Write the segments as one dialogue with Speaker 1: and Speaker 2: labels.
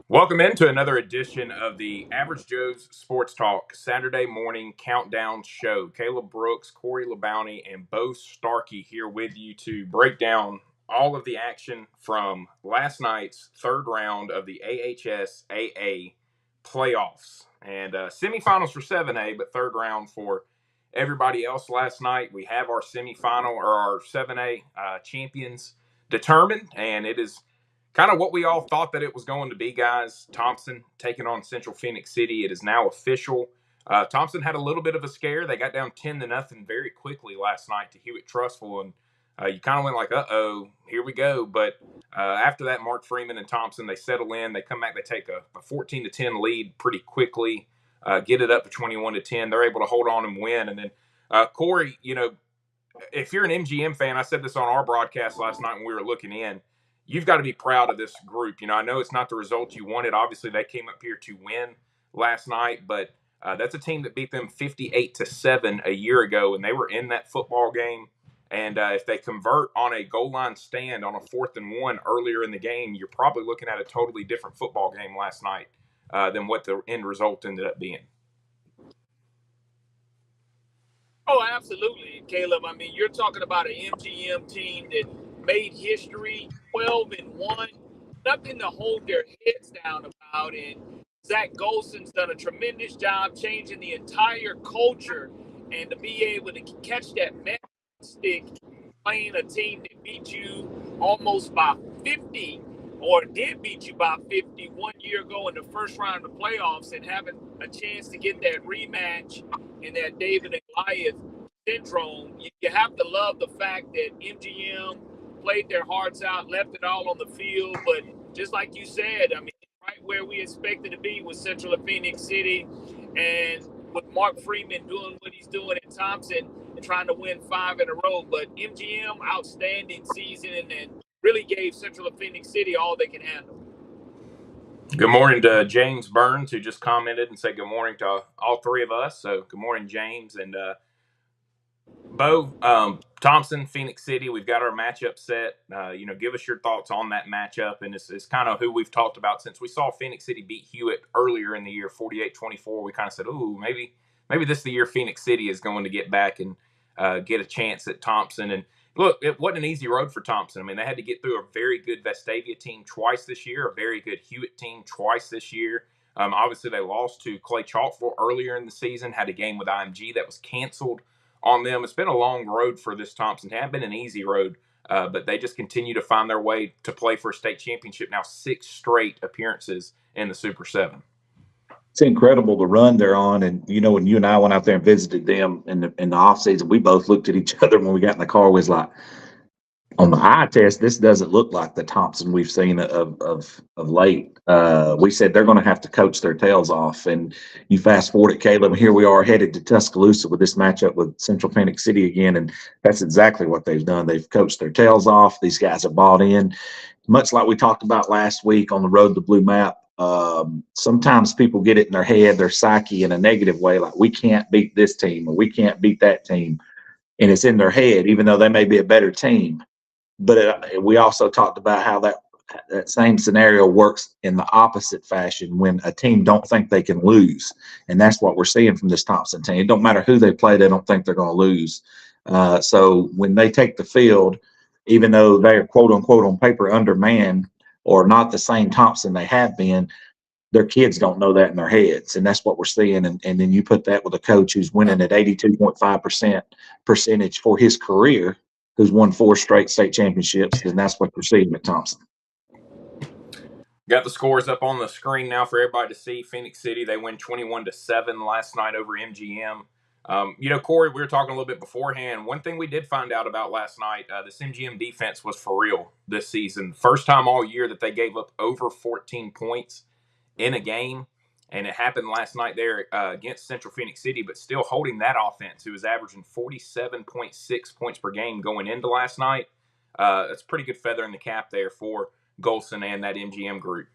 Speaker 1: Welcome into another edition of the Average Joe's Sports Talk Saturday morning countdown show. Caleb Brooks, Corey LaBounty, and Bo Starkey here with you to break down all of the action from last night's third round of the AHSAA Playoffs. And semifinals for 7A, but third round for everybody else last night. We have our semifinal or our 7A champions determined, and it is kind of what we all thought that it was going to be, guys. Thompson taking on Central Phoenix City. It is now official. Thompson had a little bit of a scare. They got down 10-0 very quickly last night to Hewitt Trustful, and you kind of went like, uh-oh, here we go. But after that, Mark Freeman and Thompson, they settle in. They come back. They take a 14-10 lead pretty quickly, get it up to 21-10. They're able to hold on and win. And then, Corey, if you're an MGM fan, I said this on our broadcast last night when we were looking in, you've got to be proud of this group. I know it's not the result you wanted. Obviously, they came up here to win last night, but that's a team that beat them 58-7 a year ago, and they were in that football game. And if they convert on a goal line stand on a 4th and 1 earlier in the game, you're probably looking at a totally different football game last night than what the end result ended up being.
Speaker 2: Oh, absolutely, Caleb. I mean, you're talking about an MGM team that made history, 12-1, nothing to hold their heads down about. And Zach Golson's done a tremendous job changing the entire culture, and to be able to catch that stick, playing a team that beat you almost by 50, or did beat you by 50 1 year ago in the first round of the playoffs, and having a chance to get that rematch in that David and Goliath syndrome. You have to love the fact that MGM played their hearts out, left it all on the field. But just like you said, I mean, right where we expected to be with Central of Phoenix City, and with Mark Freeman doing what he's doing at Thompson and trying to win 5 in a row. But MGM, outstanding season, and really gave Central of Phoenix City all they can handle.
Speaker 1: Good morning to James Burns, who just commented and said good morning to all three of us. So good morning, James. And Bo, Thompson, Phoenix City, we've got our matchup set. Give us your thoughts on that matchup. And it's kind of who we've talked about since we saw Phoenix City beat Hewitt earlier in the year, 48-24. We kind of said, ooh, maybe this is the year Phoenix City is going to get back and get a chance at Thompson. And look, it wasn't an easy road for Thompson. I mean, they had to get through a very good Vestavia team twice this year, a very good Hewitt team twice this year. Obviously, they lost to Clay Chalkville earlier in the season, had a game with IMG that was canceled on them. It's been a long road for this Thompson. It hasn't been an easy road, but they just continue to find their way to play for a state championship now, 6 straight appearances in the Super 7.
Speaker 3: It's incredible the run they're on. And, when you and I went out there and visited them in the offseason, we both looked at each other when we got in the car. Was like, on the eye test, this doesn't look like the Thompson we've seen of late. We said they're going to have to coach their tails off. And you fast forward it, Caleb, and here we are headed to Tuscaloosa with this matchup with Central Phoenix City again. And that's exactly what they've done. They've coached their tails off. These guys have bought in. Much like we talked about last week on the Road to Blue Map, sometimes people get it in their head, their psyche, in a negative way, like we can't beat this team or we can't beat that team. And it's in their head, even though they may be a better team. But we also talked about how that same scenario works in the opposite fashion when a team don't think they can lose. And that's what we're seeing from this Thompson team. It don't matter who they play, they don't think they're going to lose. So when they take the field, even though they're quote unquote on paper undermanned or not the same Thompson they have been, their kids don't know that in their heads. And that's what we're seeing. And then you put that with a coach who's winning at 82.5% percentage for his career, who's won 4 straight state championships, and that's what we're seeing at Thompson.
Speaker 1: Got the scores up on the screen now for everybody to see. Phoenix City, they win 21-7 last night over MGM. Corey, we were talking a little bit beforehand. One thing we did find out about last night, this MGM defense was for real this season. First time all year that they gave up over 14 points in a game. And it happened last night there against Central Phoenix City, but still holding that offense, who was averaging 47.6 points per game going into last night. That's a pretty good feather in the cap there for Golson and that MGM group.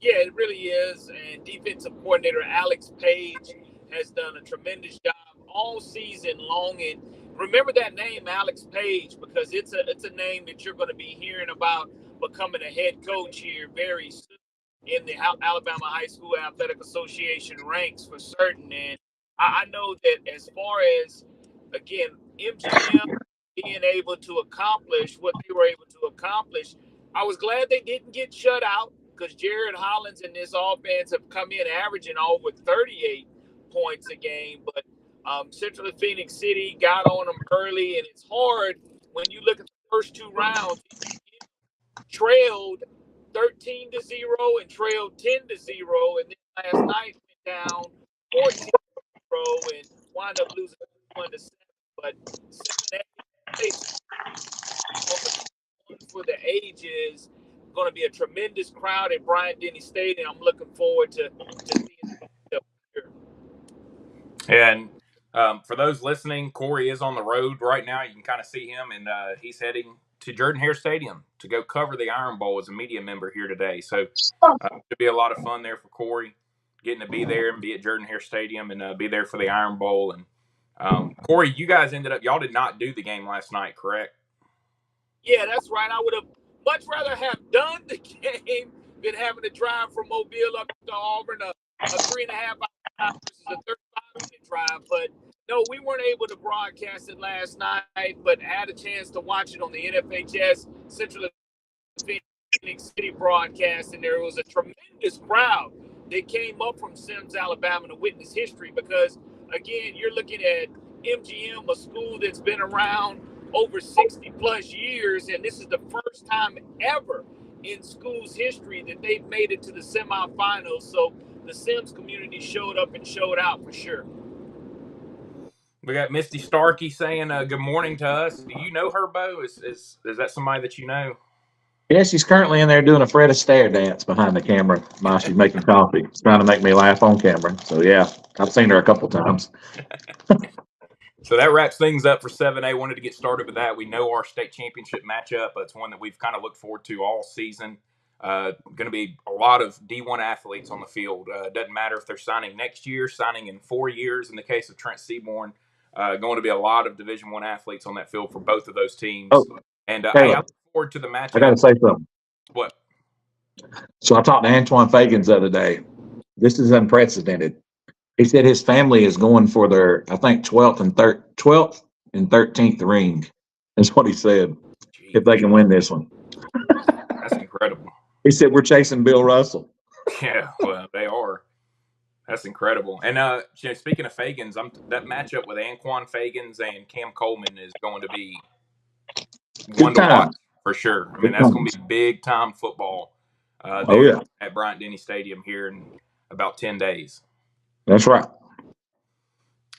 Speaker 2: Yeah, it really is. And defensive coordinator Alex Page has done a tremendous job all season long. And remember that name, Alex Page, because it's a name that you're going to be hearing about becoming a head coach here very soon in the Alabama High School Athletic Association ranks for certain. And I know that as far as, again, MGM being able to accomplish what they were able to accomplish, I was glad they didn't get shut out because Jared Hollins and this offense have come in averaging over 38 points a game. But Central Phoenix City got on them early, and it's hard when you look at the first two rounds. Trailed 13-0 and trailed 10-0, and then last night went down 14-0 and wound up losing 1-7. But 7-8 for the ages. Going to be a tremendous crowd at Bryant-Denny Stadium. I'm looking forward to seeing it here.
Speaker 1: And for those listening, Corey is on the road right now. You can kind of see him, and he's heading to Jordan-Hare Stadium to go cover the Iron Bowl as a media member here today. So it'll be a lot of fun there for Corey, getting to be there and be at Jordan-Hare Stadium and be there for the Iron Bowl. And Corey, you guys y'all did not do the game last night, correct?
Speaker 2: Yeah, that's right. I would have much rather have done the game than having to drive from Mobile up to Auburn, a 3.5 hour versus a 35-minute drive. But no, we weren't able to broadcast it last night, but had a chance to watch it on the NFHS Central Phoenix City broadcast, and there was a tremendous crowd that came up from Sims, Alabama to witness history because, again, you're looking at MGM, a school that's been around over 60 plus years, and this is the first time ever in school's history that they've made it to the semifinals. So the Sims community showed up and showed out for sure.
Speaker 1: We got Misty Starkey saying good morning to us. Do you know her, Bo? Is that somebody that you know?
Speaker 3: Yeah, she's currently in there doing a Fred Astaire dance behind the camera while she's making coffee. She's trying to make me laugh on camera. So, yeah, I've seen her a couple times.
Speaker 1: So that wraps things up for 7A. Wanted to get started with that. We know our state championship matchup. It's one that we've kind of looked forward to all season. Going to be a lot of D1 athletes on the field. Doesn't matter if they're signing next year, signing in 4 years. In the case of Trent Seaborn, going to be a lot of Division I athletes on that field for both of those teams.
Speaker 3: Oh,
Speaker 1: and
Speaker 3: hey,
Speaker 1: I look forward to the matchup.
Speaker 3: I got to say something.
Speaker 1: What?
Speaker 3: So I talked to Antoine Fagans the other day. This is unprecedented. He said his family is going for their, I think, 12th and 13th ring. That's what he said.
Speaker 1: Jeez.
Speaker 3: If they can win this one.
Speaker 1: That's incredible.
Speaker 3: He said we're chasing Bill Russell.
Speaker 1: Yeah, well, they are. That's incredible. And speaking of Fagans, that matchup with Anquan Fagans and Cam Coleman is going to be one to watch for sure. I mean, that's going to be big time football there at Bryant-Denny Stadium here in about 10 days.
Speaker 3: That's right.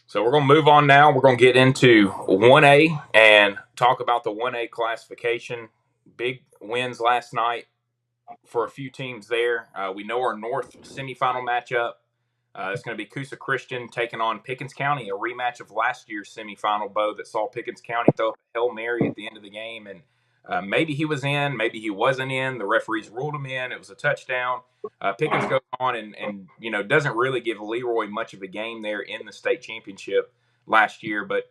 Speaker 1: So we're going to move on now. We're going to get into 1A and talk about the 1A classification. Big wins last night for a few teams there. We know our North semifinal matchup. It's going to be Coosa Christian taking on Pickens County, a rematch of last year's semifinal, Bo, that saw Pickens County throw a Hail Mary at the end of the game. And maybe he was in, maybe he wasn't in. The referees ruled him in. It was a touchdown. Pickens goes on and doesn't really give Leroy much of a game there in the state championship last year. But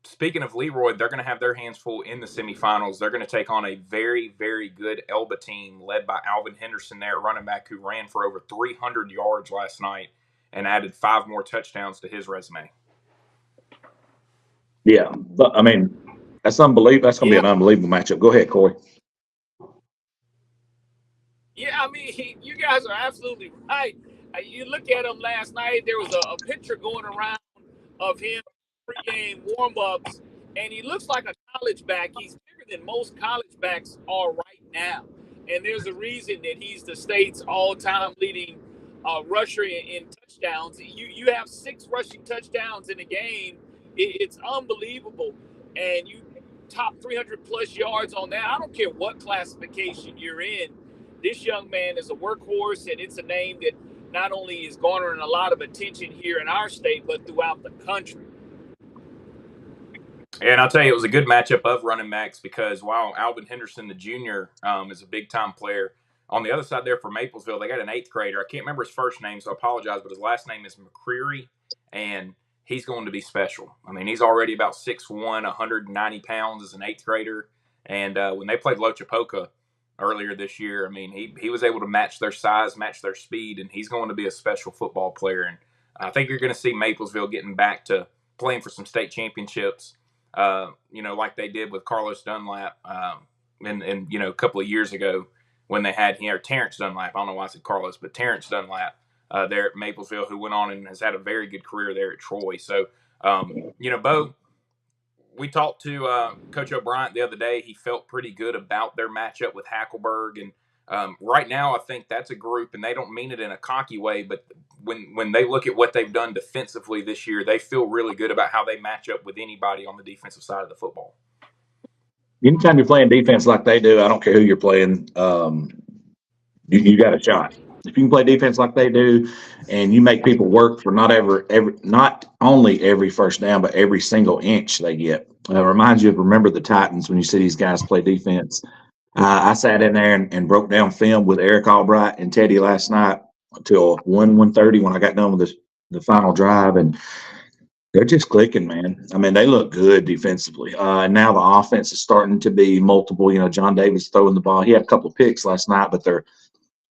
Speaker 1: speaking of Leroy, they're going to have their hands full in the semifinals. They're going to take on a very, very good Elba team led by Alvin Henderson there, running back, who ran for over 300 yards last night and added 5 more touchdowns to his resume.
Speaker 3: Yeah, but I mean, that's unbelievable. That's going to be an unbelievable matchup. Go ahead, Corey.
Speaker 2: Yeah, I mean, you guys are absolutely right. You look at him last night, there was a picture going around of him pregame warm-ups, and he looks like a college back. He's bigger than most college backs are right now. And there's a reason that he's the state's all-time leading rusher in touchdowns. You have 6 rushing touchdowns in a game. It's unbelievable. And you top 300-plus yards on that. I don't care what classification you're in. This young man is a workhorse, and it's a name that not only is garnering a lot of attention here in our state, but throughout the country.
Speaker 1: And I'll tell you, it was a good matchup of running backs because while Alvin Henderson, the junior, is a big-time player, on the other side there for Maplesville, they got an 8th grader. I can't remember his first name, so I apologize, but his last name is McCreary, and he's going to be special. I mean, he's already about 6'1", 190 pounds as an 8th grader, And when they played Lochapoka earlier this year, I mean, he was able to match their size, match their speed, and he's going to be a special football player. And I think you're going to see Maplesville getting back to playing for some state championships, like they did with Carlos Dunlap and a couple of years ago when they had Terrence Dunlap. I don't know why I said Carlos, but Terrence Dunlap there at Maplesville, who went on and has had a very good career there at Troy. So, Bo, we talked to Coach O'Brien the other day. He felt pretty good about their matchup with Hackleburg. And right now, I think that's a group, and they don't mean it in a cocky way, but when they look at what they've done defensively this year, they feel really good about how they match up with anybody on the defensive side of the football.
Speaker 3: Anytime you're playing defense like they do, I don't care who you're playing, you got a shot. If you can play defense like they do, and you make people work for not only every first down, but every single inch they get. It reminds you of Remember the Titans when you see these guys play defense. I sat in there and broke down film with Eric Albright and Teddy last night until 1:30 when I got done with the final drive, and they're just clicking, man. I mean, they look good defensively. And now the offense is starting to be multiple. John Davis throwing the ball. He had a couple of picks last night, but they're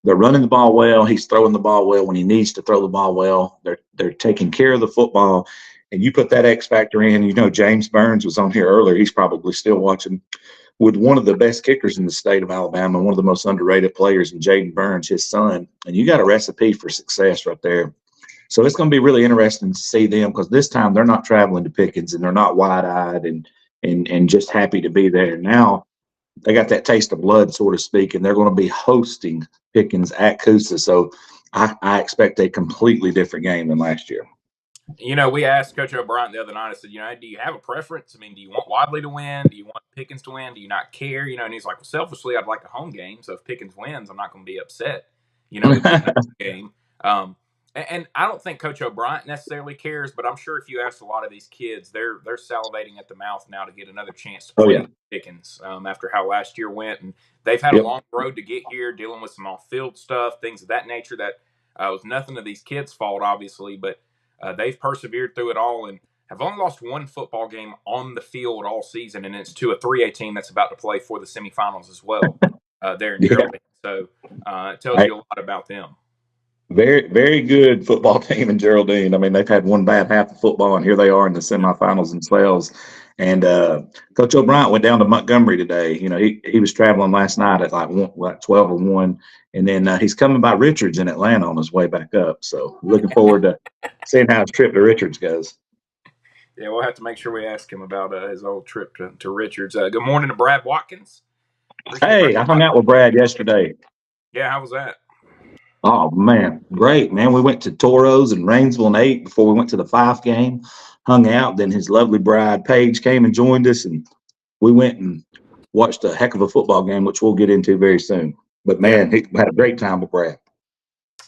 Speaker 3: running the ball well. He's throwing the ball well when he needs to throw the ball well. They're taking care of the football. And you put that X factor in. James Burns was on here earlier. He's probably still watching, with one of the best kickers in the state of Alabama, one of the most underrated players in Jaden Burns, his son. And you got a recipe for success right there. So it's going to be really interesting to see them, because this time they're not traveling to Pickens and they're not wide-eyed and just happy to be there. Now they got that taste of blood, so to speak, and they're going to be hosting Pickens at Coosa. So I expect a completely different game than last year.
Speaker 1: We asked Coach O'Brien the other night, I said, do you have a preference? I mean, do you want Wadley to win? Do you want Pickens to win? Do you not care? And he's like, well, selfishly, I'd like a home game. So if Pickens wins, I'm not going to be upset, with the game. And I don't think Coach O'Brien necessarily cares, but I'm sure if you ask a lot of these kids, they're salivating at the mouth now to get another chance to play Pickens after how last year went. And they've had a long road to get here, dealing with some off-field stuff, things of that nature that was nothing of these kids' fault, obviously, but they've persevered through it all and have only lost one football game on the field all season, and it's to a 3A team that's about to play for the semifinals as well there in Geraldine. So it tells you a lot about them.
Speaker 3: Very, very good football team in Geraldine. I mean, they've had one bad half of football, and here they are in the semifinals themselves. And Coach O'Brien went down to Montgomery today. He was traveling last night at like 12 or 1. And then he's coming by Richards in Atlanta on his way back up. So looking forward to seeing how his trip to Richards goes.
Speaker 1: Yeah, we'll have to make sure we ask him about his old trip to Richards. Good morning to Brad Watkins.
Speaker 3: Hey, I hung out with Brad yesterday.
Speaker 1: Yeah, how was that?
Speaker 3: Oh, man, great, man. We went to Toros and Rainsville and ate before we went to the 5 game, hung out. Then his lovely bride, Paige, came and joined us, and we went and watched a heck of a football game, which we'll get into very soon. But, man, he had a great time with Brad.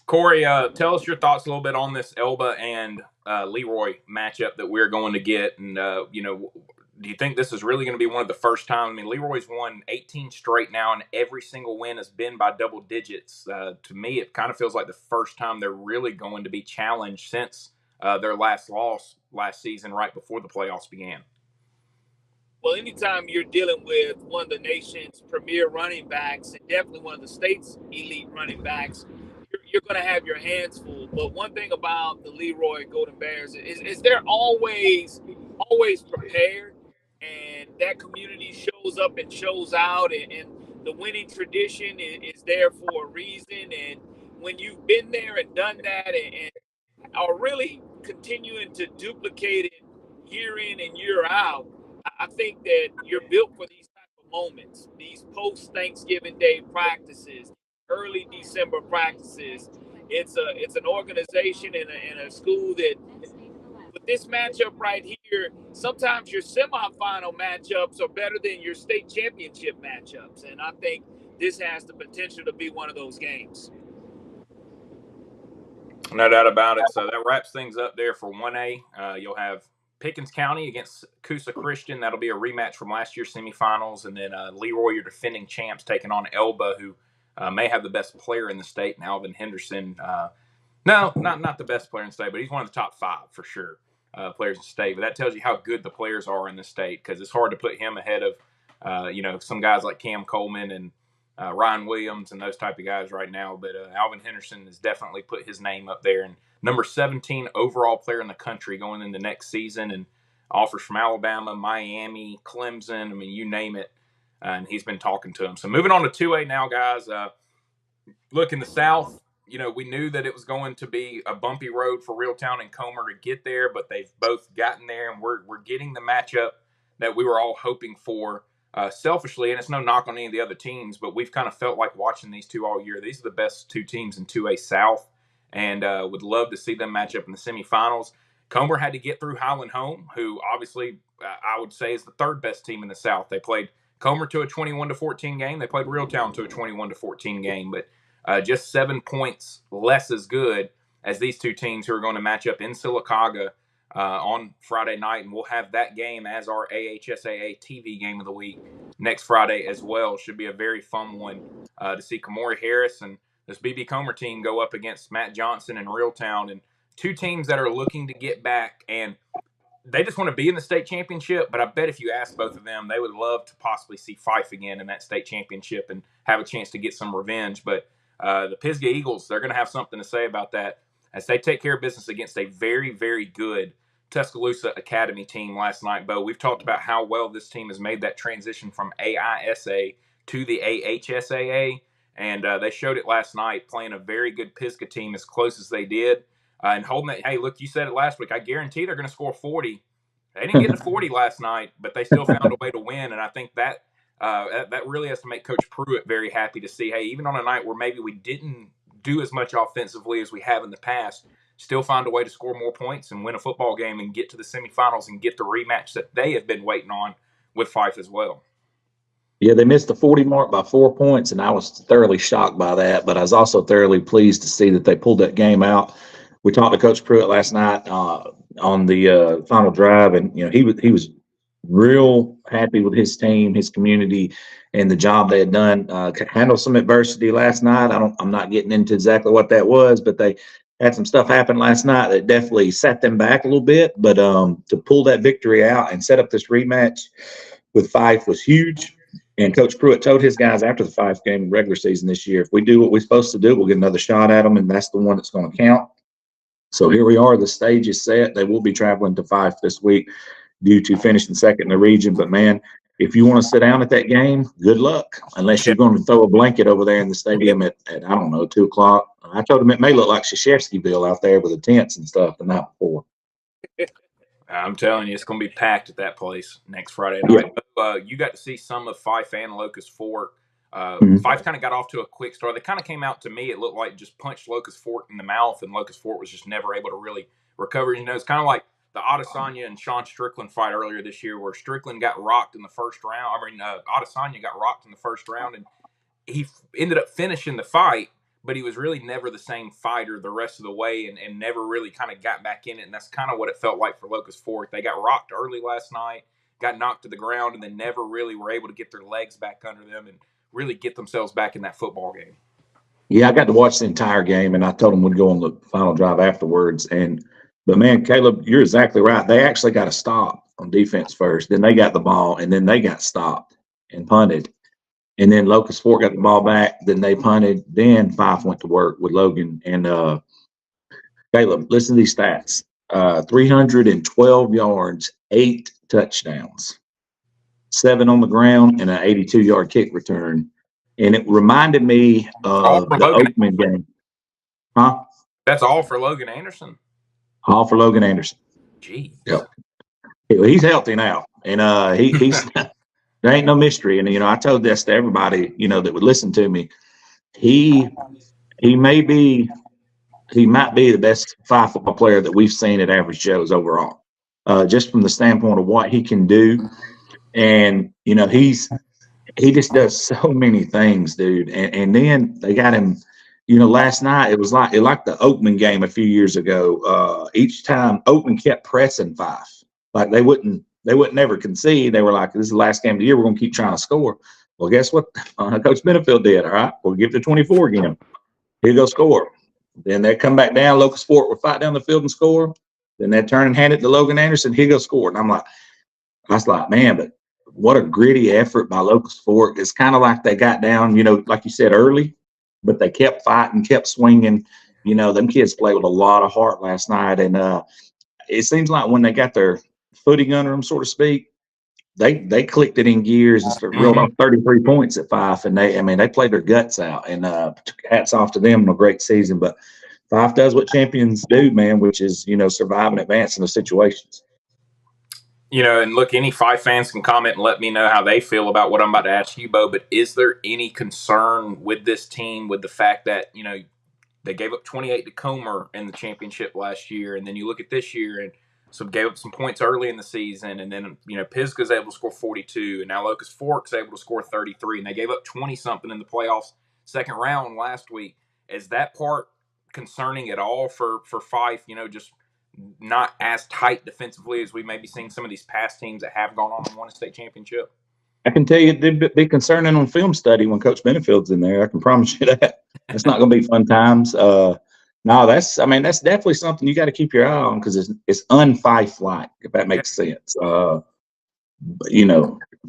Speaker 1: Corey, tell us your thoughts a little bit on this Elba and Leroy matchup that we're going to get. And, do you think this is really going to be one of the first times? I mean, Leroy's won 18 straight now, and every single win has been by double digits. To me, it kind of feels like the first time they're really going to be challenged since their last loss last season, right before the playoffs began.
Speaker 2: Well, anytime you're dealing with one of the nation's premier running backs and definitely one of the state's elite running backs, you're going to have your hands full. But one thing about the Leroy Golden Bears is they're always prepared. And that community shows up and shows out, and the winning tradition is there for a reason. And when you've been there and done that and are really continuing to duplicate it year in and year out, I think that you're built for these type of moments, these post-Thanksgiving Day practices, early December practices. It's an organization and a school that, with this matchup right here, sometimes your semifinal matchups are better than your state championship matchups. And I think this has the potential to be one of those games.
Speaker 1: No doubt about it. So that wraps things up there for 1A. You'll have Pickens County against Coosa Christian. That'll be a rematch from last year's semifinals. And then Leroy, your defending champs, taking on Elba, who may have the best player in the state, and Alvin Henderson. No, not the best player in the state, but he's one of the top 5 for sure. Players in the state, but that tells you how good the players are in the state, because it's hard to put him ahead of some guys like Cam Coleman and Ryan Williams and those type of guys right now. But Alvin Henderson has definitely put his name up there. And number 17 overall player in the country going into next season, and offers from Alabama, Miami, Clemson. I mean, you name it. And he's been talking to him. So moving on to 2A now, guys. Look, in the South, we knew that it was going to be a bumpy road for Reeltown and Comer to get there, but they've both gotten there, and we're getting the matchup that we were all hoping for. Selfishly, and it's no knock on any of the other teams, but we've kind of felt like watching these two all year. These are the best two teams in 2A South, and would love to see them match up in the semifinals. Comer had to get through Highland Home, who obviously I would say is the third best team in the South. They played Comer to a 21-14 game. They played Reeltown to a 21-14 game, but just 7 points less as good as these two teams who are going to match up in Sylacauga on Friday night, and we'll have that game as our AHSAA TV game of the week next Friday as well. Should be a very fun one to see Kamori Harris and this BB Comer team go up against Matt Johnson and Reeltown, and two teams that are looking to get back, and they just want to be in the state championship. But I bet if you ask both of them, they would love to possibly see Fife again in that state championship and have a chance to get some revenge. But the Pisgah Eagles, they're going to have something to say about that as they take care of business against a very, very good Tuscaloosa Academy team last night. Bo, we've talked about how well this team has made that transition from AISA to the AHSAA, and they showed it last night, playing a very good Pisgah team as close as they did, and holding it. Hey, look, you said it last week. I guarantee they're going to score 40. They didn't get to 40 last night, but they still found a way to win, and I think that really has to make Coach Pruitt very happy to see, hey, even on a night where maybe we didn't do as much offensively as we have in the past, still find a way to score more points and win a football game and get to the semifinals and get the rematch that they have been waiting on with Fife as well.
Speaker 3: Yeah, they missed the 40 mark by 4 points, and I was thoroughly shocked by that, but I was also thoroughly pleased to see that they pulled that game out. We talked to Coach Pruitt last night on the final drive, and he was real happy with his team, his community, and the job they had done. Handled some adversity last night. I'm not getting into exactly what that was, but they had some stuff happen last night that definitely set them back a little bit. But to pull that victory out and set up this rematch with Fife was huge. And Coach Pruitt told his guys after the Fife game regular season this year, if we do what we're supposed to do, we'll get another shot at them, and that's the one that's going to count. So here we are. The stage is set. They will be traveling to Fife this week due to finishing second in the region. But, man, if you want to sit down at that game, good luck, unless you're going to throw a blanket over there in the stadium at I don't know, 2 o'clock. I told him it may look like Krzyzewskiville out there with the tents and stuff the night before.
Speaker 1: I'm telling you, it's going to be packed at that place next Friday night. Yeah. You got to see some of Fife and Locust Fork. Fife kind of got off to a quick start. They kind of came out to me, it looked like just punched Locust Fork in the mouth, and Locust Fork was just never able to really recover. It's kind of like the Adesanya and Sean Strickland fight earlier this year, where Strickland got rocked in the first round. Adesanya got rocked in the first round, and he ended up finishing the fight, but he was really never the same fighter the rest of the way, and never really kind of got back in it. And that's kind of what it felt like for Locust Fork. They got rocked early last night, got knocked to the ground, and then never really were able to get their legs back under them and really get themselves back in that football game.
Speaker 3: Yeah, I got to watch the entire game, and I told them we'd go on the final drive afterwards. But, man, Caleb, you're exactly right. They actually got to stop on defense first. Then they got the ball, and then they got stopped and punted. And then Locust Fork got the ball back. Then they punted. Then Fife went to work with Logan. And, Caleb, listen to these stats. 312 yards, 8 touchdowns, 7 on the ground, and an 82-yard kick return. And it reminded me of the Oakman game. Huh?
Speaker 1: That's all for Logan Anderson?
Speaker 3: All for Logan Anderson.
Speaker 1: Jeez.
Speaker 3: Yep. He's healthy now. And he's there ain't no mystery. And, I told this to everybody, that would listen to me. He might be the best Fife football player that we've seen at Average Joe's overall, just from the standpoint of what he can do. And, he just does so many things, dude. And then they got him, last night it was like the Oakman game a few years ago. Each time Oakman kept pressing Fife. Like they wouldn't never concede. They were like, this is the last game of the year. We're going to keep trying to score. Well, guess what? Coach Benefield did. All right, we'll give it to 24 again. Here go score. Then they come back down. Locust Fork will fight down the field and score. Then they turn and hand it to Logan Anderson. Here go score. And I was like, man, but what a gritty effort by Locust Fork. It's kind of like they got down, like you said, early, but they kept fighting, kept swinging. Them kids played with a lot of heart last night, and it seems like when they got their footing under them, so to speak, they clicked it in gears and reeled off 33 points at Fife, and they played their guts out. And hats off to them on a great season. But Fife does what champions do, man, which is survive and advance in those situations.
Speaker 1: And look, any Fife fans can comment and let me know how they feel about what I'm about to ask you, Bo. But is there any concern with this team with the fact that they gave up 28 to Comer in the championship last year, and then you look at this year and so gave up some points early in the season, and then Pisgah's able to score 42, and now Locust Fork's able to score 33, and they gave up 20 something in the playoffs second round last week. Is that part concerning at all for Fife? Just not as tight defensively as we maybe seen some of these past teams that have gone on and won a state championship.
Speaker 3: I can tell you it'd be concerning on film study when Coach Benefield's in there. I can promise you that. It's not going to be fun times. No, that's definitely something you got to keep your eye on because it's un-Fife-like, if that makes sense. But,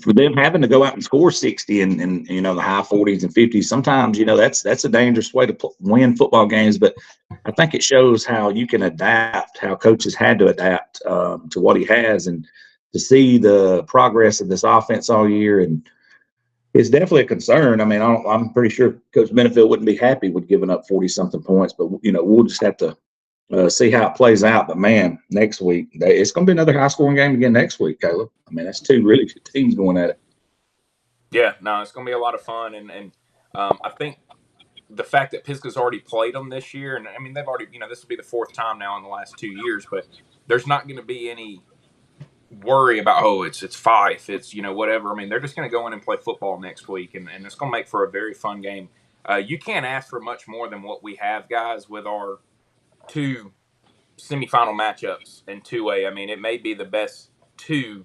Speaker 3: for them having to go out and score 60 and the high 40s and 50s, sometimes, that's a dangerous way to win football games. But I think it shows how you can adapt, how coaches had to adapt to what he has, and to see the progress of this offense all year. And it's definitely a concern. I'm pretty sure Coach Benefield wouldn't be happy with giving up 40-something points, but, we'll just have to see how it plays out. But, man, next week, it's going to be another high-scoring game again next week, Caleb. That's two really good teams going at it.
Speaker 1: Yeah, no, it's going to be a lot of fun. And I think the fact that Pisgah's already played them this year, and, they've already, this will be the fourth time now in the last 2 years, but there's not going to be any worry about, it's Fife, it's, whatever. They're just going to go in and play football next week, and it's going to make for a very fun game. You can't ask for much more than what we have, guys, with our two semifinal matchups in 2A. It may be the best two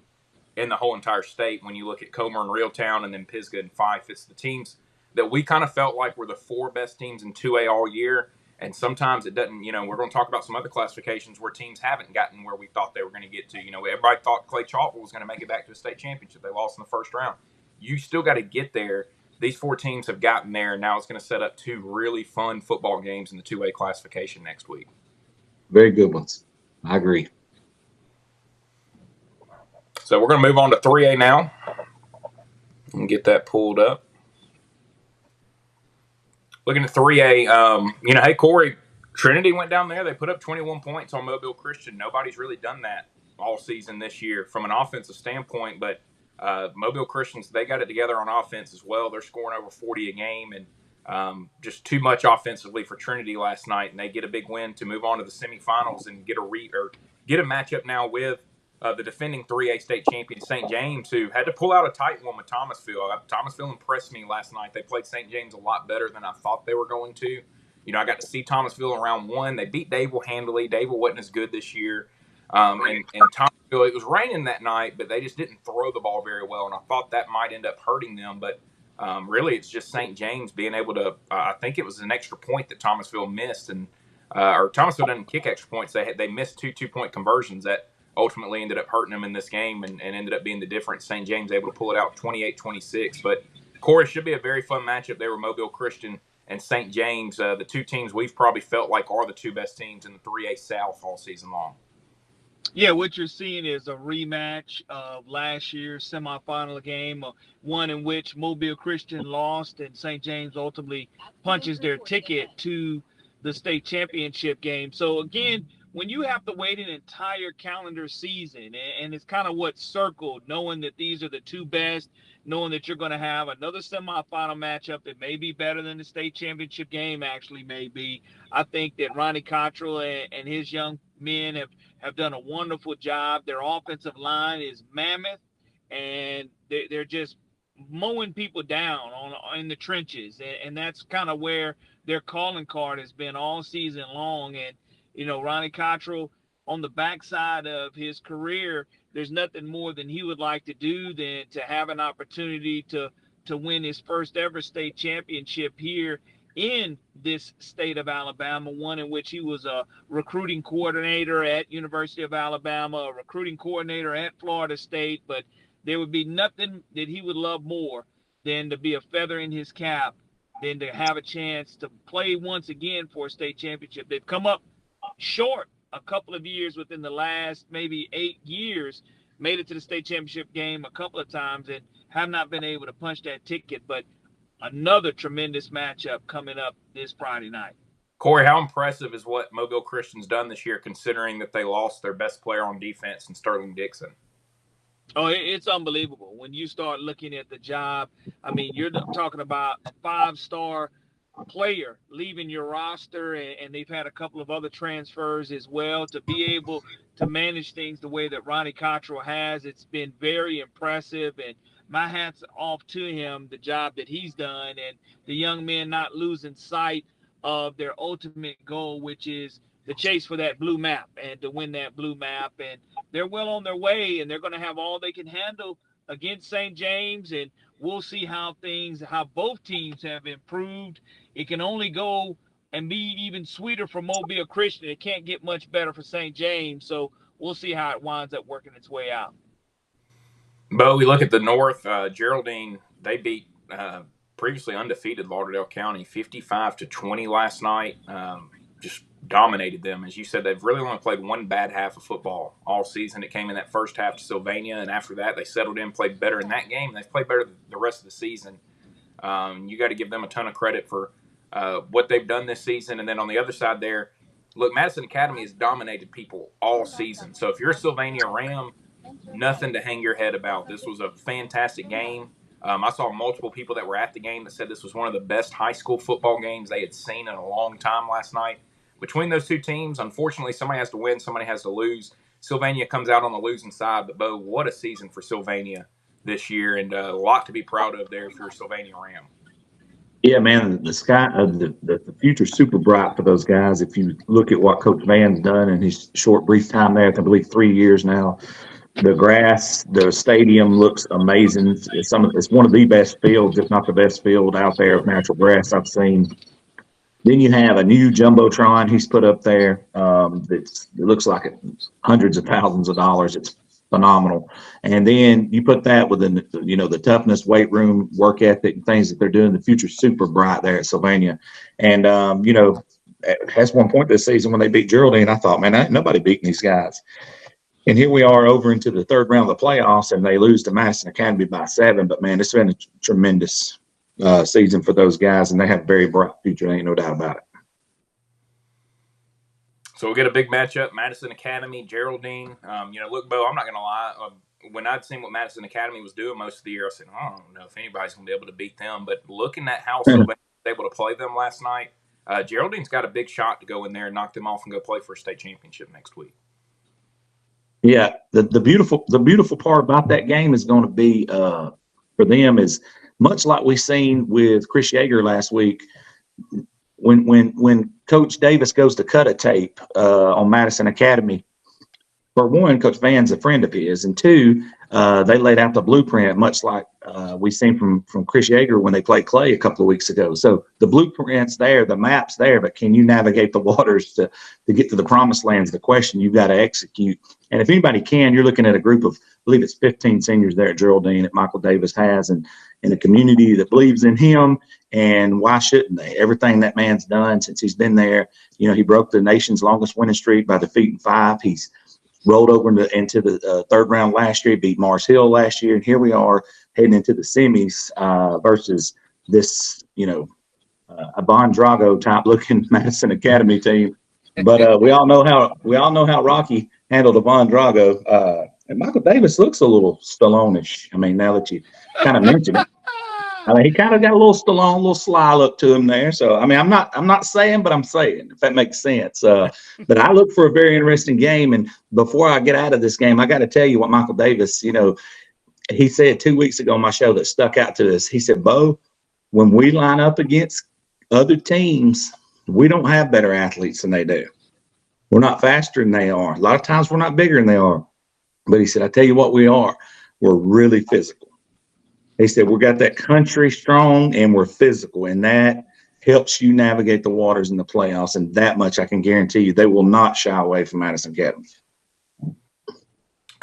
Speaker 1: in the whole entire state when you look at Comer and Reeltown and then Pisgah and Fife. It's the teams that we kind of felt like were the four best teams in 2A all year. And sometimes it doesn't, we're going to talk about some other classifications where teams haven't gotten where we thought they were going to get to. Everybody thought Clay Chalkville was going to make it back to a state championship. They lost in the first round. You still got to get there. These four teams have gotten there, and now it's going to set up two really fun football games in the 2A classification next week.
Speaker 3: Very good ones. I agree.
Speaker 1: So we're going to move on to 3A now and get that pulled up. Looking at 3A, hey, Corey, Trinity went down there. They put up 21 points on Mobile Christian. Nobody's really done that all season this year from an offensive standpoint, but Mobile Christians, they got it together on offense as well. They're scoring over 40 a game, and just too much offensively for Trinity last night, and they get a big win to move on to the semifinals and get a matchup now with the defending 3A state champion St. James, who had to pull out a tight one with Thomasville. Thomasville impressed me last night. They played St. James a lot better than I thought they were going to. I got to see Thomasville in round one. They beat Dayville handily. Dayville wasn't as good this year. And Thomasville, it was raining that night, but they just didn't throw the ball very well, and I thought that might end up hurting them. But really, it's just St. James being able to I think it was an extra point that Thomasville missed, and or Thomasville didn't kick extra points. They missed two-point conversions that ultimately ended up hurting them in this game and ended up being the difference. St. James able to pull it out 28-26. But, Corey, should be a very fun matchup there with Mobile Christian and St. James, the two teams we've probably felt like are the two best teams in the 3A South all season long.
Speaker 2: Yeah, what you're seeing is a rematch of last year's semifinal game, one in which Mobile Christian lost and St. James ultimately punches their ticket to the state championship game. So, again, when you have to wait an entire calendar season, and it's kind of what's circled, knowing that these are the two best, knowing that you're going to have another semifinal matchup that may be better than the state championship game actually may be, I think that Ronnie Cottrell and his young men have done a wonderful job. Their offensive line is mammoth, and they're just mowing people down in the trenches, and that's kind of where their calling card has been all season long. And Ronnie Cottrell, on the backside of his career, there's nothing more than he would like to do than to have an opportunity to win his first ever state championship here in this state of Alabama, one in which he was a recruiting coordinator at University of Alabama, a recruiting coordinator at Florida State, but there would be nothing that he would love more than to be a feather in his cap, than to have a chance to play once again for a state championship. They've come up short a couple of years within the last maybe 8 years, made it to the state championship game a couple of times and have not been able to punch that ticket. But another tremendous matchup coming up this Friday night.
Speaker 1: Corey, how impressive is what Mobile Christian's done this year, considering that they lost their best player on defense in Sterling Dixon?
Speaker 2: Oh, it's unbelievable when you start looking at the job. I mean, you're talking about a 5-star player leaving your roster, and they've had a couple of other transfers as well. To be able to manage things the way that Ronnie Cottrell has, it's been very impressive, and my hat's off to him, the job that he's done, and the young men not losing sight of their ultimate goal, which is the chase for that blue map and to win that blue map. And they're well on their way, and they're going to have all they can handle against St. James, and we'll see how both teams have improved. It can only go and be even sweeter for Mobile Christian. It can't get much better for St. James, so we'll see how it winds up working its way out.
Speaker 1: Bo, we look at the North. Geraldine, they beat previously undefeated Lauderdale County 55-20 last night. Just dominated them. As you said, they've really only played one bad half of football all season. It came in that first half to Sylvania, and after that, they settled in, played better in that game. They've played better the rest of the season. You got to give them a ton of credit for what they've done this season. And then on the other side there, look, Madison Academy has dominated people all season. So if you're a Sylvania Ram, nothing to hang your head about. This was a fantastic game. I saw multiple people that were at the game that said this was one of the best high school football games they had seen in a long time last night. Between those two teams, unfortunately, somebody has to win, somebody has to lose. Sylvania comes out on the losing side, but Bo, what a season for Sylvania this year, and a lot to be proud of there if you're a Sylvania Ram.
Speaker 3: Yeah, man, the future's super bright for those guys. If you look at what Coach Van's done in his short, brief time there, I believe 3 years now, the grass, the stadium looks amazing. It's one of the best fields, if not the best field out there of natural grass I've seen. Then you have a new jumbotron he's put up there. It looks like hundreds of thousands of dollars. It's phenomenal. And then you put that within the toughness, weight room, work ethic, and things that they're doing. The future's super bright there at Sylvania. And at one point this season when they beat Geraldine, I thought, man, ain't nobody beating these guys. And here we are over into the third round of the playoffs, and they lose to Madison Academy by 7. But man, it's been a tremendous season for those guys, and they have a very bright future. Ain't no doubt about it.
Speaker 1: So we'll get a big matchup, Madison Academy, Geraldine. Look, Bo, I'm not going to lie. When I'd seen what Madison Academy was doing most of the year, I said, I don't know if anybody's going to be able to beat them. But looking at how Sylvania was able to play them last night, Geraldine's got a big shot to go in there and knock them off and go play for a state championship next week.
Speaker 3: Yeah, the beautiful part about that game is going to be for them is much like we seen with Chris Yeager last week. When Coach Davis goes to cut a tape on Madison Academy, for one, Coach Van's a friend of his, and two, they laid out the blueprint, much like we seen from Chris Yeager when they played Clay a couple of weeks ago. So the blueprint's there, the map's there, but can you navigate the waters to get to the promised lands? The question you've got to execute. And if anybody can, you're looking at a group of, I believe it's 15 seniors there at Geraldine that Michael Davis has, and in a community that believes in him. And why shouldn't they? Everything that man's done since he's been there, he broke the nation's longest winning streak by defeating 5. He's rolled over into the third round last year, beat Mars Hill last year, and here we are heading into the semis versus this, a Von Drago type looking Madison Academy team. But we all know how Rocky handled a Von Drago. And Michael Davis looks a little Stallone-ish. I mean, now that you kind of mention it, he kind of got a little Stallone, a little sly look to him there. So, I mean, I'm not saying, but I'm saying, if that makes sense. But I look for a very interesting game. And before I get out of this game, I got to tell you what Michael Davis, he said 2 weeks ago on my show that stuck out to us. He said, Bo, when we line up against other teams, we don't have better athletes than they do. We're not faster than they are. A lot of times we're not bigger than they are. But he said, I tell you what we are. We're really physical. He said, we got that country strong and we're physical, and that helps you navigate the waters in the playoffs. And that much I can guarantee you, they will not shy away from Madison Academy.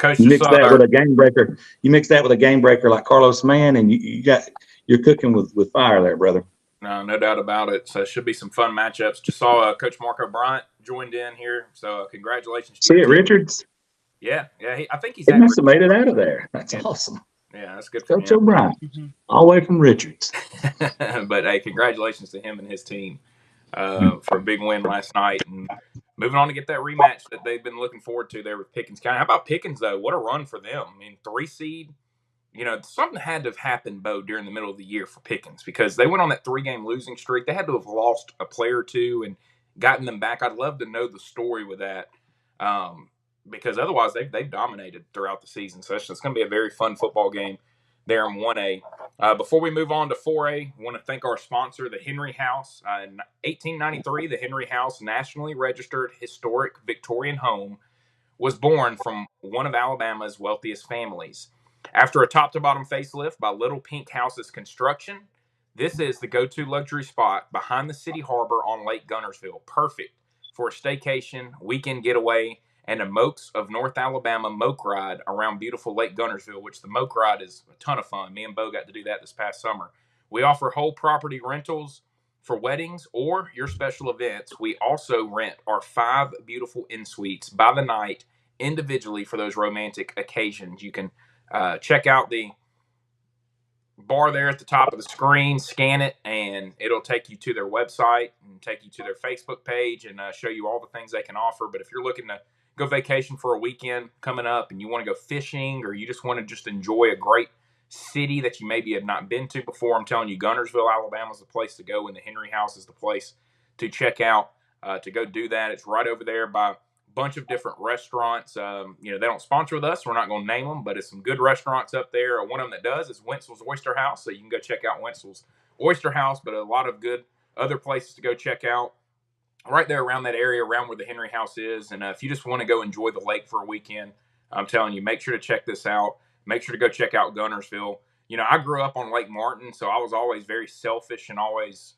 Speaker 1: Coach
Speaker 3: You
Speaker 1: just
Speaker 3: mix
Speaker 1: saw
Speaker 3: that
Speaker 1: our
Speaker 3: with a game breaker. You mix that with a game breaker like Carlos Mann, and you're cooking with fire there, brother.
Speaker 1: no doubt about it. So it should be some fun matchups. Just saw Coach Marco Bryant joined in here. So congratulations to
Speaker 3: See
Speaker 1: your
Speaker 3: it,
Speaker 1: team.
Speaker 3: Richards.
Speaker 1: Yeah. I think he's
Speaker 3: He
Speaker 1: at
Speaker 3: must have made
Speaker 1: Richards.
Speaker 3: it out of there. That's awesome.
Speaker 1: Yeah, that's good for
Speaker 3: Coach
Speaker 1: him.
Speaker 3: O'Brien, all the way from Richards.
Speaker 1: But hey, congratulations to him and his team for a big win last night, and moving on to get that rematch that they've been looking forward to there with Pickens County. How about Pickens though? What a run for them! I mean, 3 seed. You know, something had to have happened, Bo, during the middle of the year for Pickens because they went on that 3-game losing streak. They had to have lost a player or two and gotten them back. I'd love to know the story with that because otherwise they've dominated throughout the season. So it's going to be a very fun football game there in 1A. Before we move on to 4A, I want to thank our sponsor, the Henry House. In 1893, the Henry House, nationally registered historic Victorian home, was born from one of Alabama's wealthiest families. After a top-to-bottom facelift by Little Pink House's construction, this is the go-to luxury spot behind the city harbor on Lake Gunnersville. Perfect for a staycation, weekend getaway, and a Mokes of North Alabama moke ride around beautiful Lake Gunnersville, which the moke ride is a ton of fun. Me and Bo got to do that this past summer. We offer whole property rentals for weddings or your special events. We also rent our 5 beautiful in-suites by the night individually for those romantic occasions. You can check out the bar there at the top of the screen, scan it, and it'll take you to their website and take you to their Facebook page and show you all the things they can offer. But if you're looking to go vacation for a weekend coming up and you want to go fishing or you just want to just enjoy a great city that you maybe have not been to before, I'm telling you, Gunnersville, Alabama is the place to go, and the Henry House is the place to check out to go do that. It's right over there by bunch of different restaurants. They don't sponsor with us. We're not going to name them, but it's some good restaurants up there. One of them that does is Wenzel's Oyster House. So you can go check out Wenzel's Oyster House, but a lot of good other places to go check out right there around that area, around where the Henry House is. And if you just want to go enjoy the lake for a weekend, I'm telling you, make sure to check this out. Make sure to go check out Gunnersville. I grew up on Lake Martin, so I was always very selfish and always,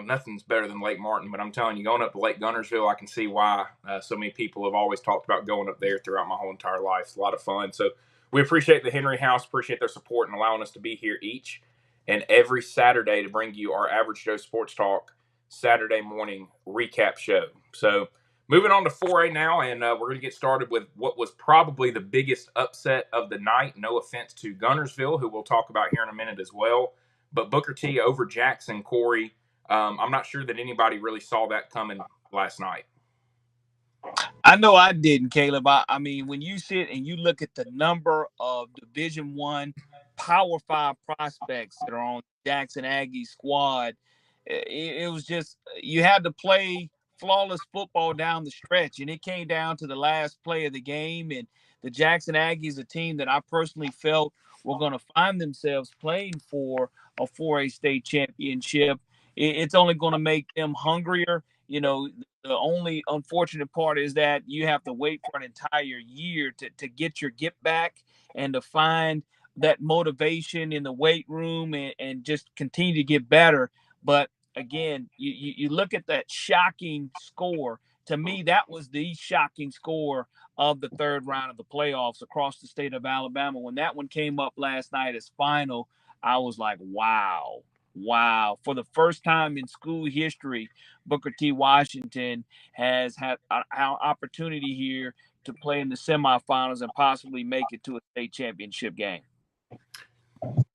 Speaker 1: nothing's better than Lake Martin, but I'm telling you, going up to Lake Gunnersville, I can see why so many people have always talked about going up there throughout my whole entire life. It's a lot of fun. So we appreciate the Henry House, appreciate their support and allowing us to be here each and every Saturday to bring you our Average Joe Sports Talk Saturday morning recap show. So moving on to 4A now, and we're going to get started with what was probably the biggest upset of the night. No offense to Gunnersville, who we'll talk about here in a minute as well, but Booker T over Jackson, Corey. I'm not sure that anybody really saw that coming last night.
Speaker 2: I know I didn't, Caleb. I mean, when you sit and you look at the number of Division I Power 5 prospects that are on Jackson Aggie squad, it was just, you had to play flawless football down the stretch, and it came down to the last play of the game. And the Jackson Aggies, a team that I personally felt were going to find themselves playing for a 4A state championship. It's only going to make them hungrier. The only unfortunate part is that you have to wait for an entire year to get your get back and to find that motivation in the weight room and just continue to get better. But again, you look at that shocking score. To me, that was the shocking score of the third round of the playoffs across the state of Alabama. When that one came up last night as final, I was like, wow. For the first time in school history, Booker T. Washington has had an opportunity here to play in the semifinals and possibly make it to a state championship game.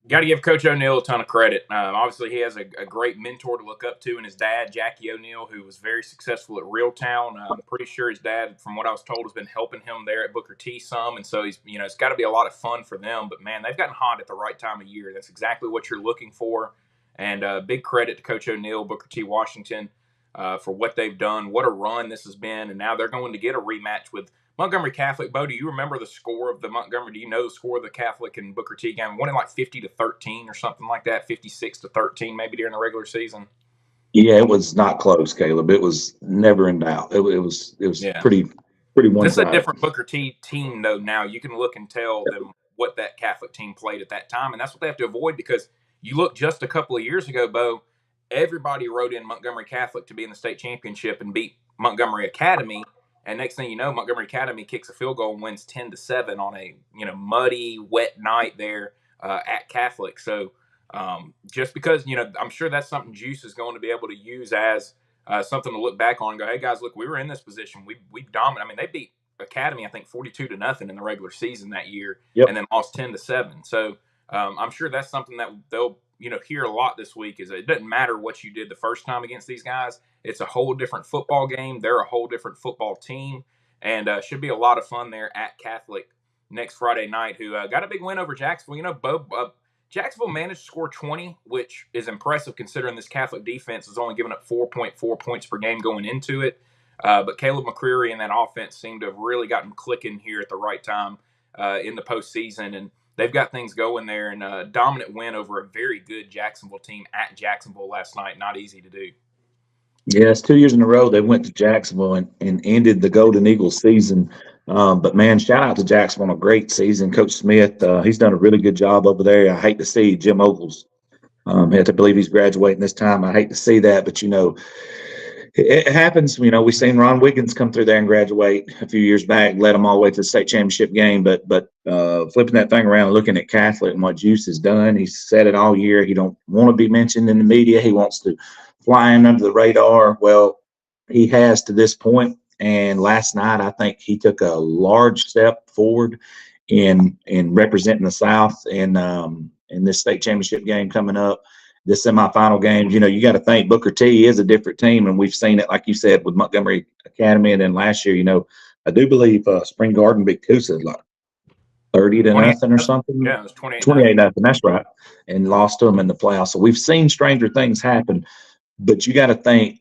Speaker 1: Got to give Coach O'Neill a ton of credit. Obviously, he has a great mentor to look up to in his dad, Jackie O'Neill, who was very successful at Reeltown. I'm pretty sure his dad, from what I was told, has been helping him there at Booker T some. And so it's got to be a lot of fun for them. But, man, they've gotten hot at the right time of year. That's exactly what you're looking for. And big credit to Coach O'Neill, Booker T. Washington, for what they've done. What a run this has been. And now they're going to get a rematch with Montgomery Catholic. Bo, do you remember the score of the Montgomery? Do you know the score of the Catholic and Booker T game? Won it like 50-13 or something like that, 56-13 maybe during the regular season.
Speaker 3: Yeah, it was not close, Caleb. It was never in doubt. It was pretty one-sided.
Speaker 1: This is a different Booker T team, though. Now you can look and tell them what that Catholic team played at that time, and that's what they have to avoid because you look just a couple of years ago, Bo, everybody wrote in Montgomery Catholic to be in the state championship and beat Montgomery Academy. And next thing you know, Montgomery Academy kicks a field goal and wins 10-7 on a muddy, wet night there at Catholic. So just because I'm sure that's something Juice is going to be able to use as something to look back on and go, hey guys, look, we were in this position. We dominated. I mean, they beat Academy, I think 42-0 in the regular season that year, and then lost 10-7. So I'm sure that's something that they'll hear a lot this week. Is it doesn't matter what you did the first time against these guys. It's a whole different football game. They're a whole different football team, and should be a lot of fun there at Catholic next Friday night. Who got a big win over Jacksonville. Jacksonville managed to score 20, which is impressive considering this Catholic defense is only giving up 4.4 points per game going into it. But Caleb McCreary and that offense seem to have really gotten clicking here at the right time in the postseason. And they've got things going there, and a dominant win over a very good Jacksonville team at Jacksonville last night. Not easy to do.
Speaker 3: Yeah, it's 2 years in a row they went to Jacksonville and ended the Golden Eagles season. But, man, shout out to Jacksonville on a great season. Coach Smith, he's done a really good job over there. I hate to see Jim Ogles. Had to believe he's graduating this time. I hate to see that, but, it happens. We seen Ron Wiggins come through there and graduate a few years back, led them all the way to the state championship game. But flipping that thing around, looking at Catholic and what Juice has done, he's said it all year. He don't want to be mentioned in the media. He wants to fly in under the radar. Well, he has to this point. And last night, I think he took a large step forward in representing the South in this state championship game coming up. The semifinal games, you got to think Booker T is a different team, and we've seen it, like you said, with Montgomery Academy, and then last year, I do believe Spring Garden beat Coosa like 30-0 or something.
Speaker 1: Yeah, it was 28-0.
Speaker 3: That's right, and lost to them in the playoffs. So we've seen stranger things happen, but you got to think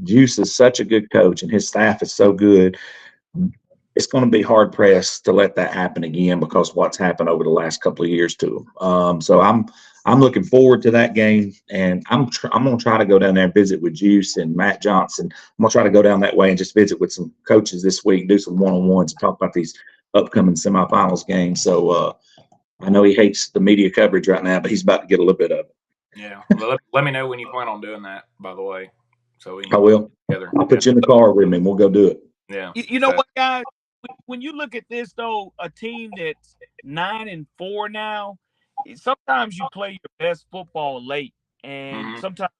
Speaker 3: Juice is such a good coach, and his staff is so good. It's going to be hard pressed to let that happen again because what's happened over the last couple of years to him. So I'm looking forward to that game, and I'm going to try to go down there and visit with Juice and Matt Johnson. I'm going to try to go down that way and just visit with some coaches this week, do some one-on-ones, and talk about these upcoming semifinals games. So I know he hates the media coverage right now, but he's about to get a little bit of it.
Speaker 1: Yeah. Well, let me know when you plan on doing that, by the way. So
Speaker 3: I will.
Speaker 1: Together.
Speaker 3: I'll put you in the car with me, and we'll go do it.
Speaker 1: Yeah.
Speaker 2: You know what, guys? When you look at this, though, a team that's 9-4 now, sometimes you play your best football late, and sometimes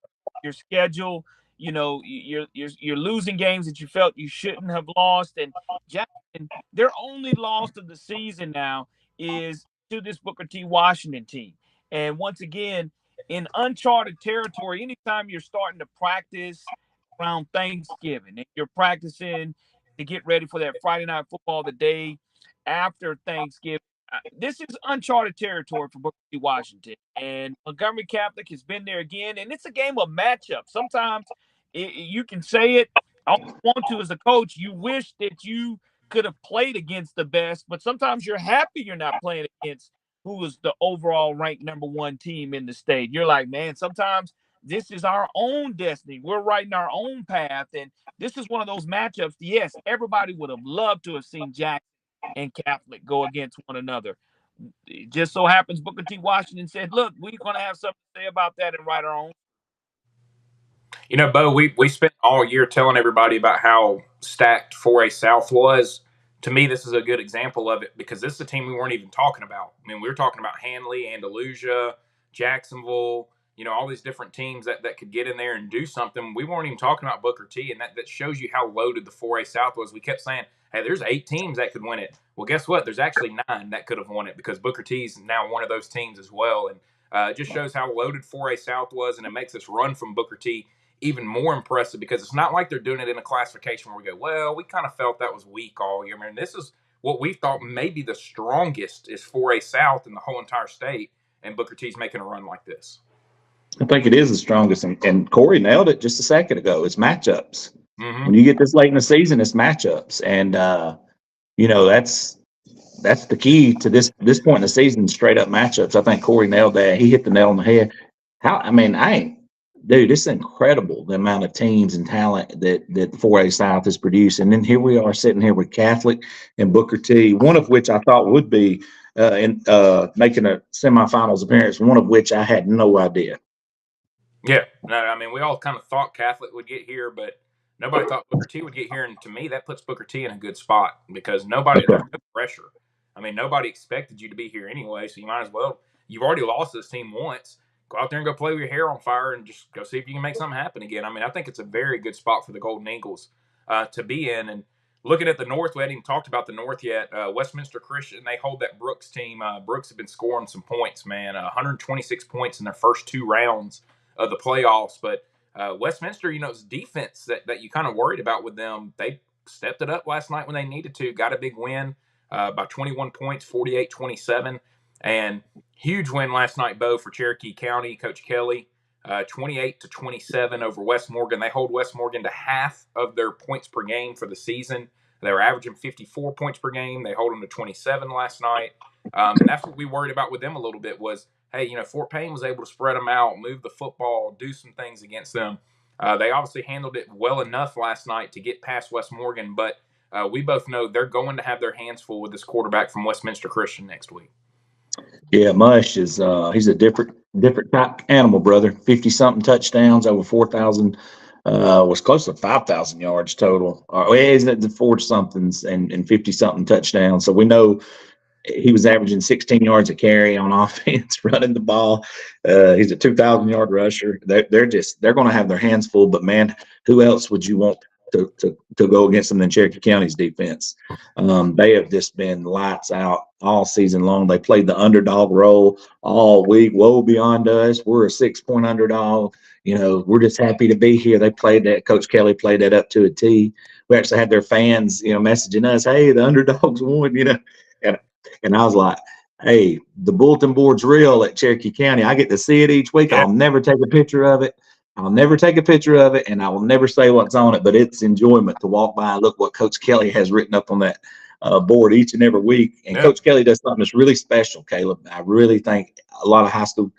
Speaker 2: your schedule, you're losing games that you felt you shouldn't have lost. And Jackson, their only loss of the season now is to this Booker T. Washington team. And once again, in uncharted territory, anytime you're starting to practice around Thanksgiving and you're practicing to get ready for that Friday night football the day after Thanksgiving, this is uncharted territory for Booker T. Washington. And Montgomery Catholic has been there again, and it's a game of matchup. Sometimes you can say it. I don't want to as a coach. You wish that you could have played against the best, but sometimes you're happy you're not playing against who is the overall ranked #1 team in the state. You're like, man, sometimes this is our own destiny. We're writing our own path, and this is one of those matchups. Yes, everybody would have loved to have seen Jackson and Catholic go against one another. It just so happens Booker T. Washington said, look, we're going to have something to say about that and write our own.
Speaker 1: Bo, we spent all year telling everybody about how stacked 4A South was. To me, this is a good example of it because this is a team we weren't even talking about. I mean, we were talking about Handley, Andalusia, Jacksonville, all these different teams that could get in there and do something. We weren't even talking about Booker T, and that shows you how loaded the 4A South was. We kept saying, hey, there's 8 teams that could win it. Well, guess what? There's actually 9 that could have won it because Booker T is now one of those teams as well. And it just shows how loaded 4A South was, and it makes this run from Booker T even more impressive because it's not like they're doing it in a classification where we go, well, we kind of felt that was weak all year. I mean, this is what we thought maybe the strongest is 4A South in the whole entire state, and Booker T's making a run like this.
Speaker 3: I think it is the strongest, and Corey nailed it just a second ago. It's matchups. When you get this late in the season, it's matchups, and that's the key to this point in the season. Straight up matchups. I think Corey nailed that. He hit the nail on the head. Dude, it's incredible the amount of teams and talent that the 4A South has produced, and then here we are sitting here with Catholic and Booker T, one of which I thought would be making a semifinals appearance, one of which I had no idea.
Speaker 1: Yeah, no, I mean, we all kind of thought Catholic would get here, but nobody thought Booker T would get here, and to me, that puts Booker T in a good spot because there's no pressure. I mean, nobody expected you to be here anyway, so you might as well. You've already lost this team once. Go out there and go play with your hair on fire and just go see if you can make something happen again. I mean, I think it's a very good spot for the Golden Eagles to be in. And looking at the North, we hadn't even talked about the North yet. Westminster Christian, they hold that Brooks team. Brooks have been scoring some points, man. 126 points in their first 2 rounds of the playoffs. But Westminster, it's defense that you kind of worried about with them. They stepped it up last night when they needed to, got a big win by 21 points, 48-27. And huge win last night, Bo, for Cherokee County, Coach Kelly, 28-27 over West Morgan. They hold West Morgan to half of their points per game for the season. They were averaging 54 points per game. They hold them to 27 last night. And that's what we worried about with them a little bit was, hey, Fort Payne was able to spread them out, move the football, do some things against them. They obviously handled it well enough last night to get past West Morgan, but we both know they're going to have their hands full with this quarterback from Westminster Christian next week.
Speaker 3: Yeah, Mush is he's a different type animal, brother. 50-something touchdowns, over 4,000, was close to 5,000 yards total. He's at the 4-somethings and 50-something touchdowns. So we know he was averaging 16 yards a carry on offense, running the ball. He's a 2,000-yard rusher. They're going to have their hands full. But man, who else would you want to go against them than Cherokee County's defense? They have just been lights out all season long. They played the underdog role all week. Woe beyond us. We're a 6-point underdog. We're just happy to be here. They played that. Coach Kelly played that up to a T. We actually had their fans, messaging us, hey, the underdogs won, And I was like, hey, the bulletin board's real at Cherokee County. I get to see it each week.
Speaker 1: Yeah.
Speaker 3: I'll never take a picture of it. And I will never say what's on it, but it's enjoyment to walk by and look what Coach Kelly has written up on that board each and every week. And Coach Kelly does something that's really special, Caleb. I really think a lot of high school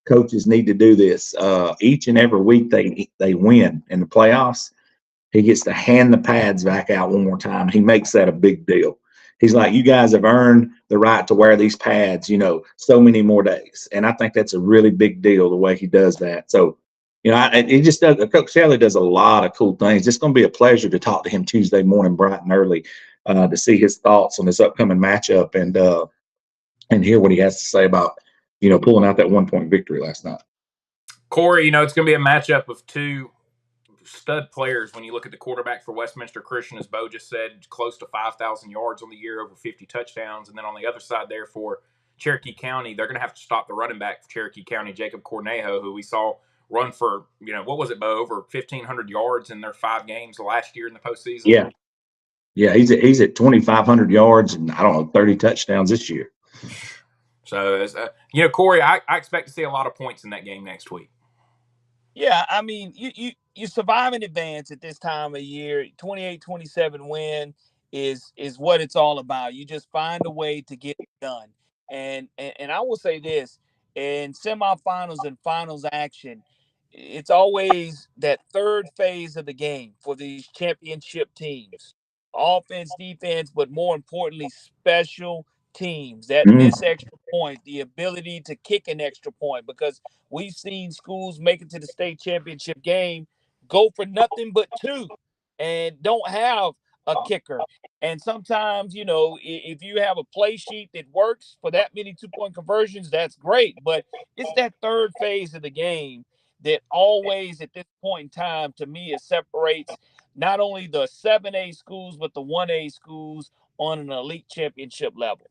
Speaker 3: coaches need to do this. Each and every week they win in the playoffs. He gets to hand the pads back out one more time. He makes that a big deal. He's like, you guys have earned the right to wear these pads, so many more days. And I think that's a really big deal, the way he does that. So, he just does. Coach Kelly does a lot of cool things. It's going to be a pleasure to talk to him Tuesday morning, bright and early, to see his thoughts on this upcoming matchup and hear what he has to say about, pulling out that 1-point victory last night.
Speaker 1: Corey, it's going to be a matchup of 2 stud players when you look at the quarterback for Westminster Christian, as Bo just said, close to 5,000 yards on the year, over 50 touchdowns. And then on the other side there for Cherokee County, they're going to have to stop the running back for Cherokee County, Jacob Cornejo, who we saw run for, what was it, Bo, over 1,500 yards in their 5 games last year in the postseason.
Speaker 3: Yeah. Yeah, he's at 2,500 yards and, 30 touchdowns this year.
Speaker 1: So, Corey, I expect to see a lot of points in that game next week.
Speaker 2: Yeah, I mean, you survive in advance at this time of year. 28-27 win is what it's all about. You just find a way to get it done. And I will say this, in semifinals and finals action, it's always that third phase of the game for these championship teams. Offense, defense, but more importantly, special teams. That miss extra point, the ability to kick an extra point, because we've seen schools make it to the state championship game, go for nothing but 2 and don't have a kicker. And sometimes, if you have a play sheet that works for that many 2-point conversions, that's great. But it's that third phase of the game that always at this point in time, to me, it separates not only the 7A schools, but the 1A schools on an elite championship level.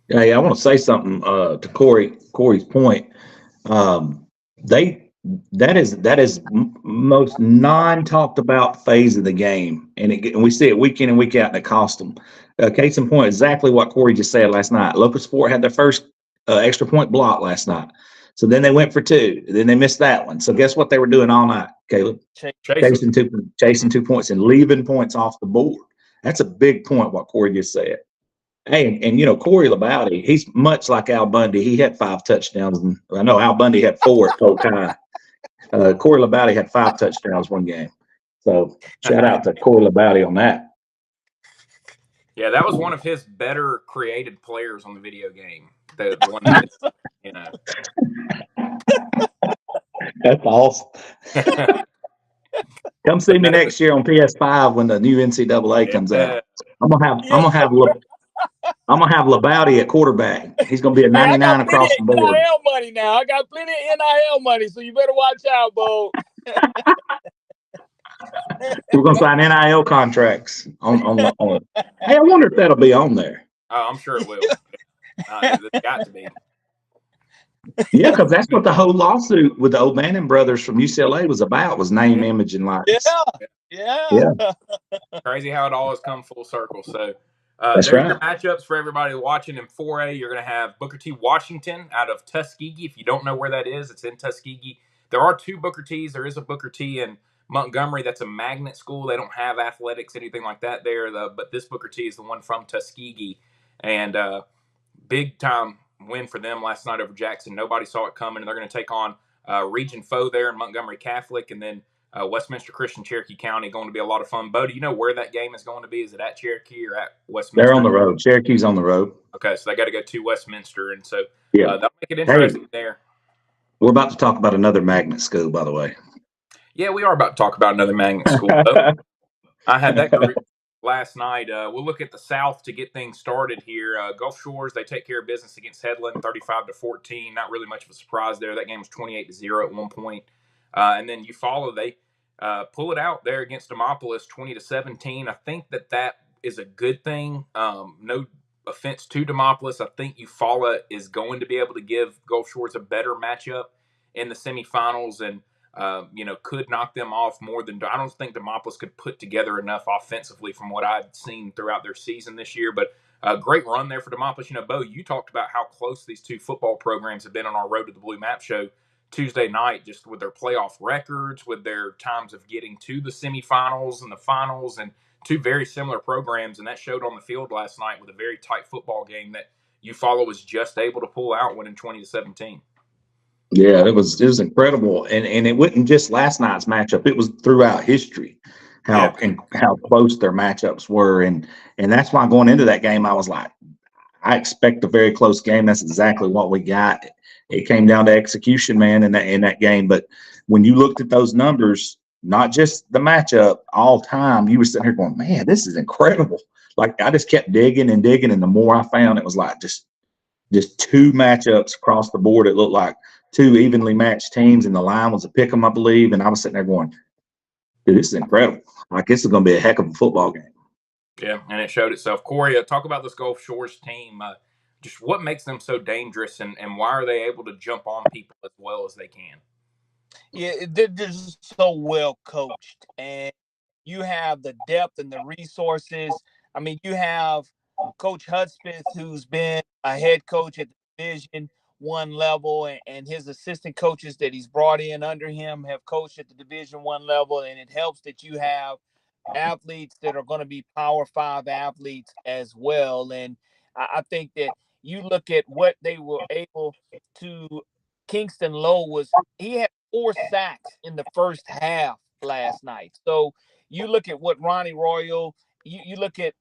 Speaker 3: Hey, I want to say something to Corey's point. That is most non-talked about phase of the game, and we see it week in and week out, and it cost them. Case in point, exactly what Corey just said last night. Local Sport had their first extra point block last night, so then they went for 2. Then they missed that one. So guess what they were doing all night, Caleb? Chasing 2 points and leaving points off the board. That's a big point. What Corey just said. Hey, and Corey LaBounty, he's much like Al Bundy. He had 5 touchdowns, and I know Al Bundy had 4 at Polk High. Corey LaBounty had 5 touchdowns one game. So shout out to Corey LaBounty on that.
Speaker 1: Yeah, that was one of his better created players on the video game. The one that,
Speaker 3: That's awesome. Come see me next year on PS5 when the new NCAA comes out. I'm gonna have LaBounty at quarterback. He's gonna be a
Speaker 2: Hey, I
Speaker 3: 99
Speaker 2: got plenty
Speaker 3: across
Speaker 2: of
Speaker 3: the board.
Speaker 2: NIL money now. I got plenty of NIL money, so you better watch out, Bo.
Speaker 3: We're gonna sign NIL contracts on. Hey, I wonder if that'll be on there.
Speaker 1: Oh, I'm sure it will. It's got to be.
Speaker 3: Yeah, because that's what the whole lawsuit with the O'Bannon brothers from UCLA was about, was name, image, and likeness.
Speaker 2: Yeah.
Speaker 1: Crazy how it all has come full circle. So
Speaker 3: That's
Speaker 1: there's
Speaker 3: right.
Speaker 1: your matchups for everybody watching in 4A. You're going to have Booker T. Washington out of Tuskegee. If you don't know where that is, it's in Tuskegee. There are two Booker T's. There is a Booker T in Montgomery. That's a magnet school. They don't have athletics, anything like that there. But this Booker T is the one from Tuskegee. And big time win for them last night over Jackson. Nobody saw it coming. And they're going to take on region foe there in Montgomery Catholic. And then Westminster Christian, Cherokee County, going to be a lot of fun. Bo, do you know where that game is going to be? Is it at Cherokee or at Westminster?
Speaker 3: They're on the road. Cherokee's on the road.
Speaker 1: Okay, so they got to go to Westminster, and so
Speaker 3: Yeah.
Speaker 1: that'll make it interesting there.
Speaker 3: We're about to talk about another magnet school, by the way.
Speaker 1: Yeah, we are about to talk about another magnet school. I had that group last night. We'll look at the South to get things started here. Gulf Shores, they take care of business against Headland, 35-14. Not really much of a surprise there. That game was 28-0 at one point. And then Eufaula, they pull it out there against Demopolis, 20-17. I think that is a good thing. No offense to Demopolis. I think Eufaula is going to be able to give Gulf Shores a better matchup in the semifinals and could knock them off more than. I don't think Demopolis could put together enough offensively from what I've seen throughout their season this year. But a great run there for Demopolis. Bo, you talked about how close these two football programs have been on our Road to the Blue Map show Tuesday night, just with their playoff records, with their times of getting to the semifinals and the finals, and two very similar programs. And that showed on the field last night with a very tight football game that Eufaula was just able to pull out, winning 20-17.
Speaker 3: Yeah, it was incredible, and it wasn't just last night's matchup; it was throughout history how close their matchups were, and that's why going into that game, I was like, I expect a very close game. That's exactly what we got. It came down to execution, man, in that game. But when you looked at those numbers, not just the matchup, all time, you were sitting here going, man, this is incredible. Like I just kept digging and digging, and the more I found, it was like just two matchups across the board. It looked like two evenly matched teams, and the line was a pick 'em, I believe. And I was sitting there going, dude, this is incredible. Like this is going to be a heck of a football game.
Speaker 1: Yeah, and it showed itself. Corey, talk about this Gulf Shores team. Just what makes them so dangerous, and why are they able to jump on people as well as they can?
Speaker 2: Yeah, they're just so well coached, and you have the depth and the resources. I mean, you have Coach Hudspeth, who's been a head coach at the Division I level, and his assistant coaches that he's brought in under him have coached at the Division I level, and it helps that you have athletes that are going to be Power 5 athletes as well. And I think that you look at what they were able to. Kingston Lowe he had 4 sacks in the first half last night. So you look at what Ronnie Royal, you look at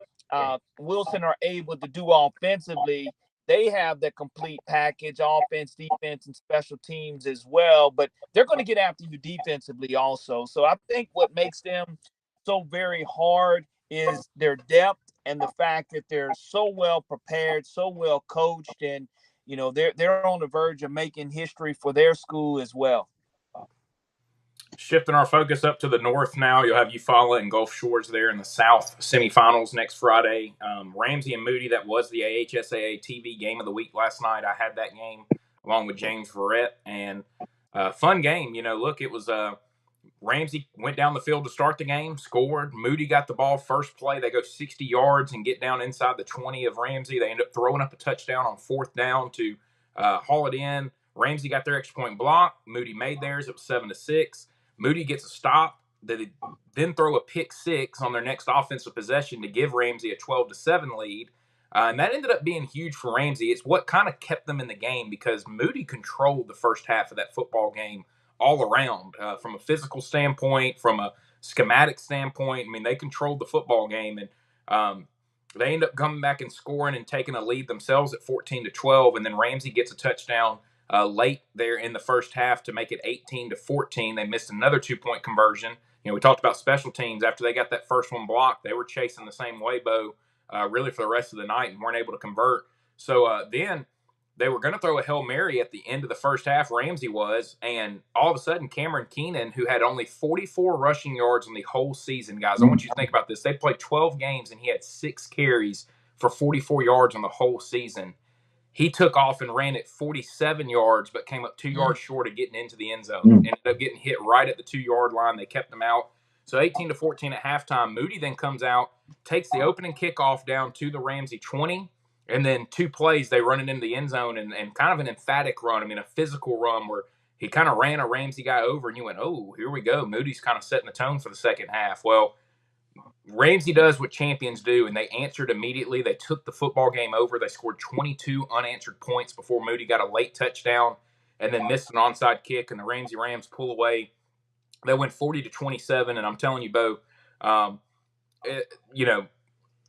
Speaker 2: Wilson are able to do offensively. They have the complete package, offense, defense, and special teams as well. But they're going to get after you defensively also. So I think what makes them so very hard is their depth and the fact that they're so well prepared, so well coached, and they're on the verge of making history for their school as well.
Speaker 1: Shifting our focus up to the north now, you'll have Eufaula and Gulf Shores there in the South semifinals next Friday. Ramsey and Moody, that was the AHSAA TV game of the week last night. I had that game along with James Verrett, and fun game. Look, it was Ramsey went down the field to start the game, scored. Moody got the ball first play. They go 60 yards and get down inside the 20 of Ramsey. They end up throwing up a touchdown on 4th down to haul it in. Ramsey got their extra point block. Moody made theirs. It was 7-6. Moody gets a stop. They then throw a pick 6 on their next offensive possession to give Ramsey a 12-7 lead. And that ended up being huge for Ramsey. It's what kind of kept them in the game because Moody controlled the first half of that football game all around, from a physical standpoint, from a schematic standpoint. I mean, they controlled the football game, and they end up coming back and scoring and taking a lead themselves at 14-12. And then Ramsey gets a touchdown late there in the first half to make it 18-14. They missed another 2-point conversion. we talked about special teams. After they got that first one blocked, they were chasing the same way, Bo, really for the rest of the night and weren't able to convert. So then they were going to throw a Hail Mary at the end of the first half, Ramsey was, and all of a sudden Cameron Keenan, who had only 44 rushing yards in the whole season, guys, I want you to think about this. They played 12 games, and he had 6 carries for 44 yards on the whole season. He took off and ran it 47 yards, but came up 2 yards short of getting into the end zone. Ended up getting hit right at the 2-yard line. They kept him out. So 18-14 at halftime. Moody then comes out, takes the opening kickoff down to the Ramsey 20, and then 2 plays, they run it into the end zone and kind of an emphatic run. I mean, a physical run where he kind of ran a Ramsey guy over, and you went, oh, here we go. Moody's kind of setting the tone for the second half. Well, Ramsey does what champions do, and they answered immediately. They took the football game over. They scored 22 unanswered points before Moody got a late touchdown and then missed an onside kick, and the Ramsey Rams pull away. They went 40-27, and I'm telling you, Bo,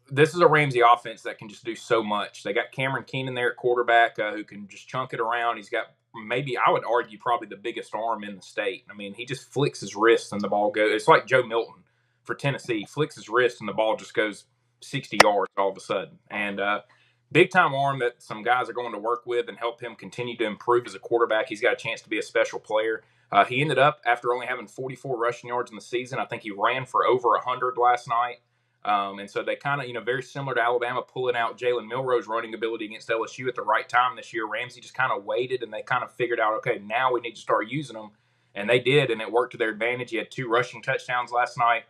Speaker 1: this is a Ramsey offense that can just do so much. They got Cameron Keenan there at quarterback who can just chunk it around. He's got maybe, I would argue, probably the biggest arm in the state. I mean, he just flicks his wrist and the ball goes. It's like Joe Milton for Tennessee. He flicks his wrist and the ball just goes 60 yards all of a sudden. And big-time arm that some guys are going to work with and help him continue to improve as a quarterback. He's got a chance to be a special player. He ended up, after only having 44 rushing yards in the season, I think he ran for over 100 last night. And so they kind of, very similar to Alabama, pulling out Jalen Milroe's running ability against LSU at the right time this year. Ramsey just kind of waited, and they kind of figured out, okay, now we need to start using them. And they did, and it worked to their advantage. He had 2 rushing touchdowns last night.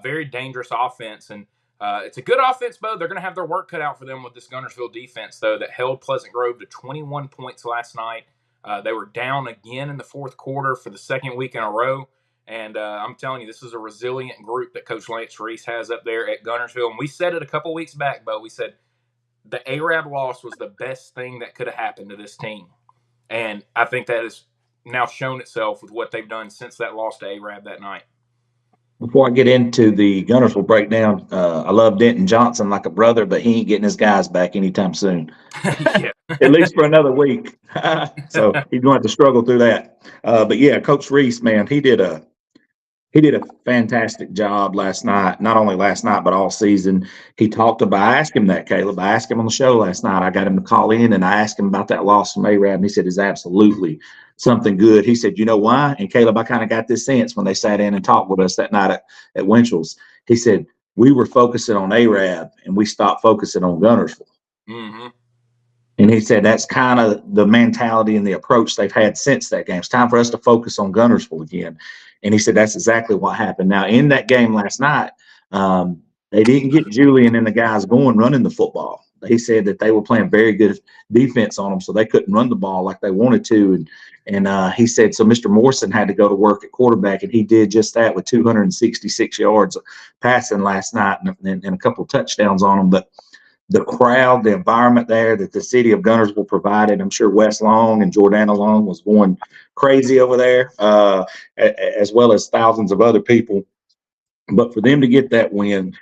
Speaker 1: Very dangerous offense. And it's a good offense, Bo. They're going to have their work cut out for them with this Guntersville defense, though, that held Pleasant Grove to 21 points last night. They were down again in the fourth quarter for the second week in a row. And I'm telling you, this is a resilient group that Coach Lance Reese has up there at Guntersville. And we said it a couple weeks back, Bo. We said the ARAB loss was the best thing that could have happened to this team. And I think that has now shown itself with what they've done since that loss to ARAB that night.
Speaker 3: Before I get into the Guntersville breakdown, I love Denton Johnson like a brother, but he ain't getting his guys back anytime soon.
Speaker 1: Yeah.
Speaker 3: At least for another week. So he's going to have to struggle through that. But yeah, Coach Reese, man, he did a fantastic job last night. Not only last night, but all season. He talked about, I asked him that, Caleb. I asked him on the show last night. I got him to call in, and I asked him about that loss from ARAB, and he said it's absolutely something good. He said, you know why? And Caleb, I kind of got this sense when they sat in and talked with us that night at Winchell's. He said, we were focusing on ARAB, and we stopped focusing on Guntersville.
Speaker 1: Mm-hmm.
Speaker 3: And he said that's kind of the mentality and the approach they've had since that game. It's time for us to focus on Guntersville again. And he said that's exactly what happened. Now, in that game last night, they didn't get Julian and the guys going running the football. He said that they were playing very good defense on them, so they couldn't run the ball like they wanted to. And he said, so Mr. Morrison had to go to work at quarterback, and he did just that with 266 yards passing last night and a couple of touchdowns on them. But the crowd, the environment there that the city of Guntersville provided, I'm sure Wes Long and Jordana Long was going crazy over there, as well as thousands of other people. But for them to get that win,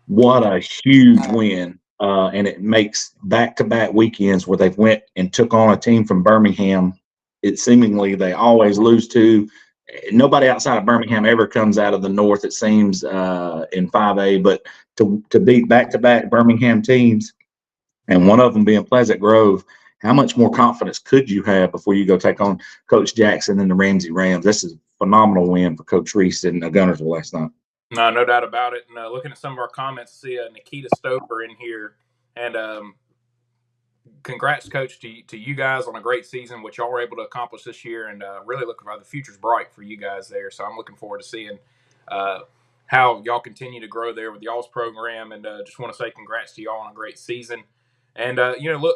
Speaker 3: what a huge win. And it makes back-to-back weekends where they've went and took on a team from Birmingham. It seemingly they always lose to. Nobody outside of Birmingham ever comes out of the north, it seems, in 5A. But to beat back-to-back Birmingham teams, and one of them being Pleasant Grove, how much more confidence could you have before you go take on Coach Jackson and the Ramsey Rams? This is a phenomenal win for Coach Reese in Guntersville last night.
Speaker 1: No doubt about it. And looking at some of our comments, see Nikita Stover in here. And congrats, Coach, to you guys on a great season, what y'all were able to accomplish this year. And really looking for the future's bright for you guys there. So I'm looking forward to seeing how y'all continue to grow there with y'all's program. And just want to say congrats to y'all on a great season. And,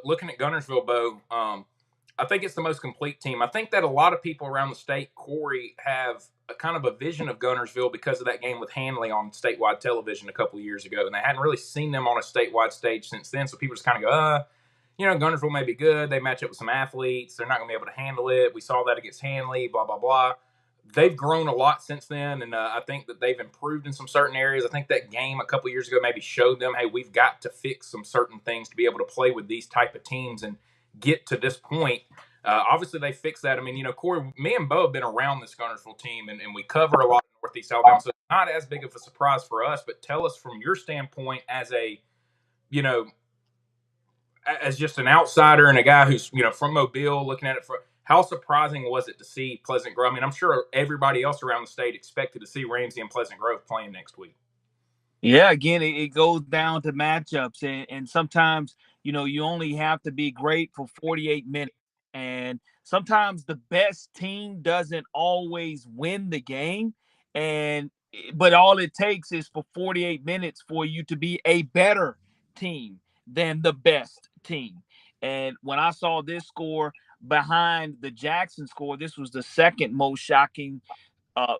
Speaker 1: looking at Guntersville, Bo, I think it's the most complete team. I think that a lot of people around the state, Corey, have a kind of a vision of Guntersville because of that game with Hanley on statewide television a couple of years ago. And they hadn't really seen them on a statewide stage since then. So people just kind of go, Guntersville may be good. They match up with some athletes. They're not going to be able to handle it. We saw that against Hanley, blah, blah, blah. They've grown a lot since then, and I think that they've improved in some certain areas. I think that game a couple of years ago maybe showed them, hey, we've got to fix some certain things to be able to play with these type of teams and get to this point. Obviously, they fixed that. I mean, Corey, me and Bo have been around this Guntersville team, and we cover a lot of Northeast Alabama. So it's not as big of a surprise for us, but tell us from your standpoint as a, you know, as just an outsider and a guy who's, you know, from Mobile, looking at it for how surprising was it to see Pleasant Grove? I mean, I'm sure everybody else around the state expected to see Ramsey and Pleasant Grove playing next week.
Speaker 2: Yeah, again, it goes down to matchups, and sometimes, you know, you only have to be great for 48 minutes. And sometimes the best team doesn't always win the game. But all it takes is for 48 minutes for you to be a better team than the best team. And when I saw this score behind the Jackson score, this was the second most shocking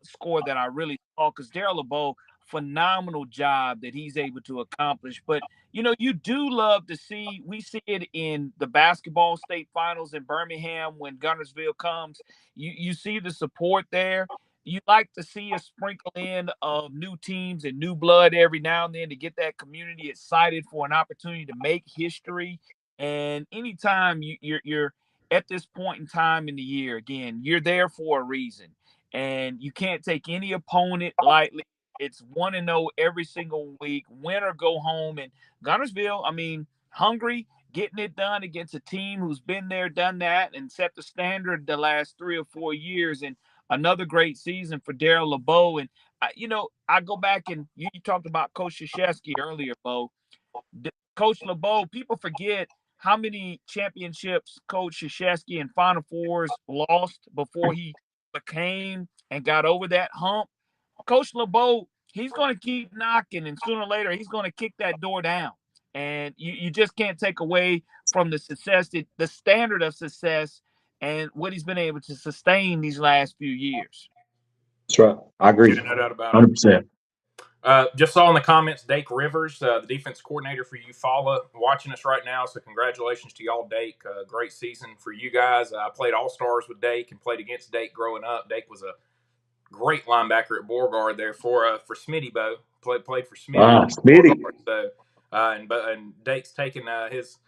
Speaker 2: score that I really saw, because Daryl LeBeau, phenomenal job that he's able to accomplish. But you know, you do love to see, we see it in the basketball state finals in Birmingham when Guntersville comes. You see the support there. You like to see a sprinkle in of new teams and new blood every now and then to get that community excited for an opportunity to make history. And anytime you're at this point in time in the year, again, you're there for a reason, and you can't take any opponent lightly. It's 1-0 every single week, win or go home. And Guntersville, I mean, hungry, getting it done against a team who's been there, done that, and set the standard the last 3 or 4 years. And another great season for Daryl LeBeau. And you know, I go back, and you talked about Coach Krzyzewski earlier, Bo. Coach LeBeau, people forget how many championships Coach Krzyzewski and Final Fours lost before he became and got over that hump. Coach LeBeau, he's going to keep knocking, and sooner or later, he's going to kick that door down. And you just can't take away from the success, the standard of success, and what he's been able to sustain these last few years.
Speaker 3: That's right. I agree.
Speaker 1: Yeah, no doubt about
Speaker 3: 100%.
Speaker 1: Just saw in the comments, Dake Rivers, the defense coordinator for Eufaula, watching us right now. So congratulations to y'all, Dake. Great season for you guys. I played All-Stars with Dake and played against Dake growing up. Dake was a great linebacker at Beauregard there for Smitty Bo. Played for Smitty.
Speaker 3: Smitty.
Speaker 1: So, and Dake's taken his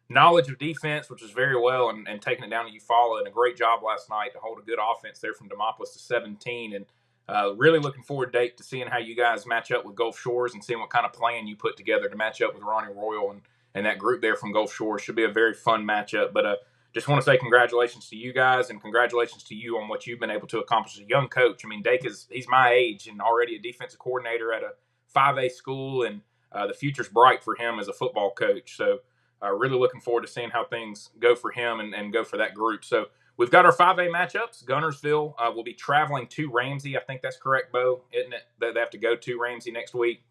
Speaker 1: knowledge of defense, which is very well, and taking it down to Eufaula, and a great job last night to hold a good offense there from Demopolis to 17. And really looking forward, Dake, to seeing how you guys match up with Gulf Shores and seeing what kind of plan you put together to match up with Ronnie Royal and that group there from Gulf Shores. Should be a very fun matchup. But just want to say congratulations to you guys, and congratulations to you on what you've been able to accomplish as a young coach. I mean, Dake he's my age and already a defensive coordinator at a 5A school, and the future's bright for him as a football coach. So really looking forward to seeing how things go for him and go for that group. So we've got our 5A matchups. Guntersville will be traveling to Ramsey. I think that's correct, Bo, isn't it? They have to go to Ramsey next week.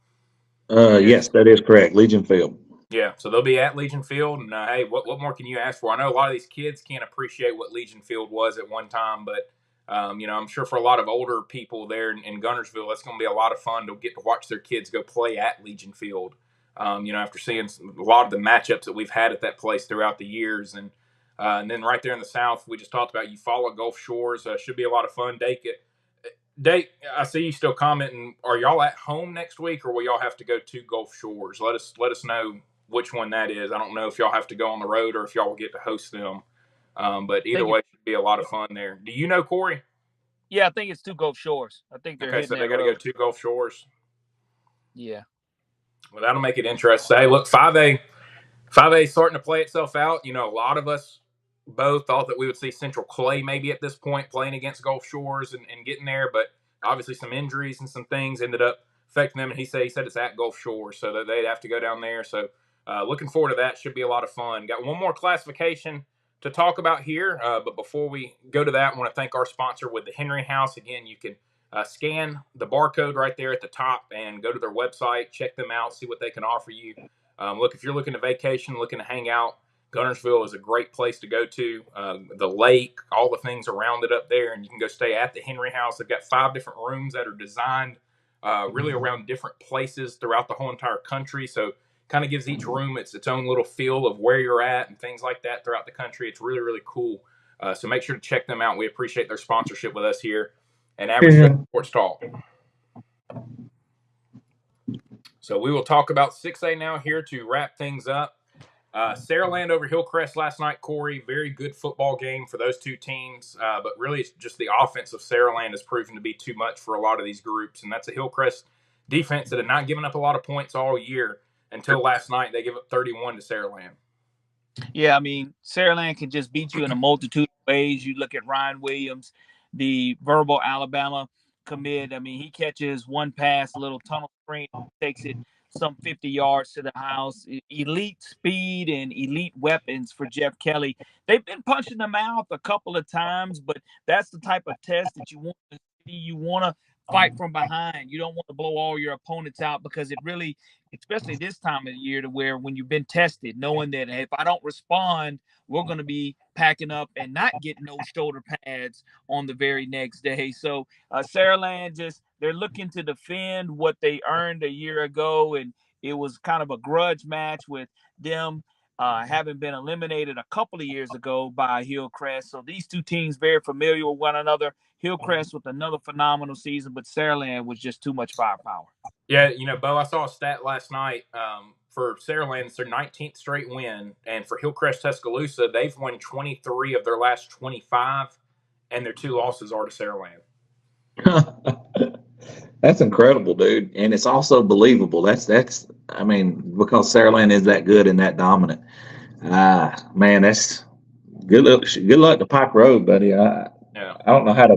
Speaker 3: Yes, that is correct. Legion Field.
Speaker 1: Yeah, so they'll be at Legion Field. And, hey, what more can you ask for? I know a lot of these kids can't appreciate what Legion Field was at one time, but, you know, I'm sure for a lot of older people there in Guntersville, that's going to be a lot of fun to get to watch their kids go play at Legion Field, you know, after seeing a lot of the matchups that we've had at that place throughout the years. And then right there in the south, we just talked about Eufaula, Gulf Shores. Should be a lot of fun. Dake, I see you still commenting. Are y'all at home next week, or will y'all have to go to Gulf Shores? Let us know which one that is. I don't know if y'all have to go on the road or if y'all will get to host them. But either way, it should be a lot of fun there. Do you know, Corey?
Speaker 2: Yeah, I think it's to Gulf Shores. I think they're
Speaker 1: so they got to go to Gulf Shores.
Speaker 2: Yeah.
Speaker 1: Well, that'll make it interesting. Hey, look, 5A starting to play itself out. You know, a lot of us both thought that we would see Central Clay maybe at this point playing against Gulf Shores and getting there, but obviously some injuries and some things ended up affecting them. And he said it's at Gulf Shores, so that they'd have to go down there. So looking forward to that. Should be a lot of fun. Got one more classification to talk about here, but before we go to that, I want to thank our sponsor with the Henry House. Again, you can scan the barcode right there at the top and go to their website, check them out, see what they can offer you. Look, if you're looking to vacation, looking to hang out, Guntersville is a great place to go to. The lake, all the things around it up there, and you can go stay at the Henry House. They've got 5 different rooms that are designed really around different places throughout the whole entire country. So kind of gives each room its own little feel of where you're at and things like that throughout the country. It's really, really cool. So make sure to check them out. We appreciate their sponsorship with us here and Average Joe Sports Talk. So we will talk about 6A now here to wrap things up. Saraland over Hillcrest last night, Corey. Very good football game for those two teams, but really it's just the offense of Saraland has proven to be too much for a lot of these groups, and that's a Hillcrest defense that had not given up a lot of points all year until last night. They give up 31 to Saraland.
Speaker 2: Yeah, I mean, Saraland can just beat you in a multitude of ways. You look at Ryan Williams, the verbal Alabama commit. I mean, he catches one pass, a little tunnel screen, takes it some 50 yards to the house. Elite speed and elite weapons for Jeff Kelly. They've been punching them out a couple of times, but that's the type of test that you want to see. You want to fight from behind. You don't want to blow all your opponents out, because it really, especially this time of the year, to where when you've been tested, knowing that if I don't respond, we're going to be packing up and not getting those shoulder pads on the very next day. So Saraland, just they're looking to defend what they earned a year ago, and it was kind of a grudge match with them having been eliminated a couple of years ago by Hillcrest. So these two teams very familiar with one another. Hillcrest with another phenomenal season, but Saraland was just too much firepower.
Speaker 1: Yeah, Bo, I saw a stat last night for Saraland. It's their 19th straight win. And for Hillcrest Tuscaloosa, they've won 23 of their last 25, and their 2 losses are to Saraland.
Speaker 3: That's incredible, dude. And it's also believable. That's I mean, because Saraland is that good and that dominant. Man, that's good luck to Pike Road, buddy. I don't know how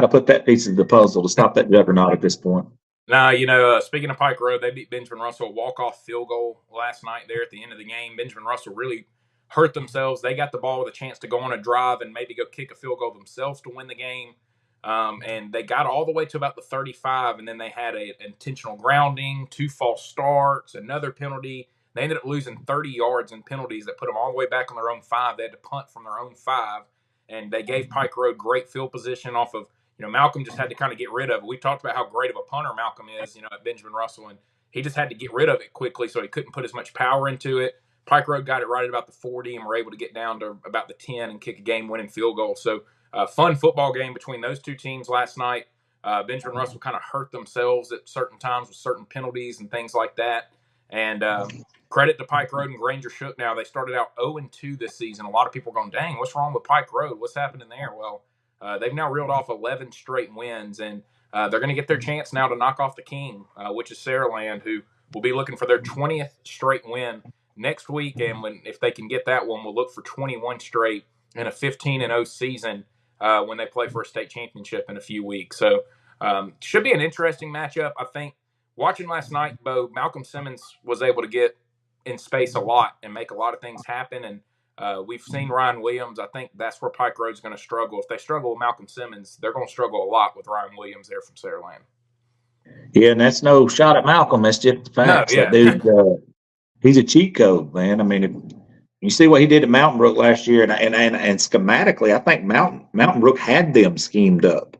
Speaker 3: to put that piece of the puzzle to stop that juggernaut at this point.
Speaker 1: Now, speaking of Pike Road, they beat Benjamin Russell a walk-off field goal last night there at the end of the game. Benjamin Russell really hurt themselves. They got the ball with a chance to go on a drive and maybe go kick a field goal themselves to win the game. And they got all the way to about the 35, and then they had an intentional grounding, 2 false starts, another penalty. They ended up losing 30 yards in penalties that put them all the way back on their own 5. They had to punt from their own 5, and they gave Pike Road great field position off of Malcolm just had to kind of get rid of it. We talked about how great of a punter Malcolm is, at Benjamin Russell, and he just had to get rid of it quickly so he couldn't put as much power into it. Pike Road got it right at about the 40 and were able to get down to about the 10 and kick a game-winning field goal. So, fun football game between those two teams last night. Benjamin Russell kind of hurt themselves at certain times with certain penalties and things like that. And credit to Pike Road and Granger Shook. Now, they started out 0-2 this season. A lot of people are going, dang, what's wrong with Pike Road? What's happening there? Well, they've now reeled off 11 straight wins, and they're going to get their chance now to knock off the king, which is Saraland, who will be looking for their 20th straight win next week. And if they can get that one, we'll look for 21 straight in a 15-0 season when they play for a state championship in a few weeks. So should be an interesting matchup. I think watching last night, Bo, Malcolm Simmons was able to get in space a lot and make a lot of things happen, and we've seen Ryan Williams. I think that's where Pike Road's going to struggle. If they struggle with Malcolm Simmons, they're going to struggle a lot with Ryan Williams there from Saraland.
Speaker 3: Yeah, and that's no shot at Malcolm. That's just the facts.
Speaker 1: No, yeah.
Speaker 3: That dude, he's a cheat code, man. I mean, if you see what he did at Mountain Brook last year, and schematically, I think Mountain Brook had them schemed up.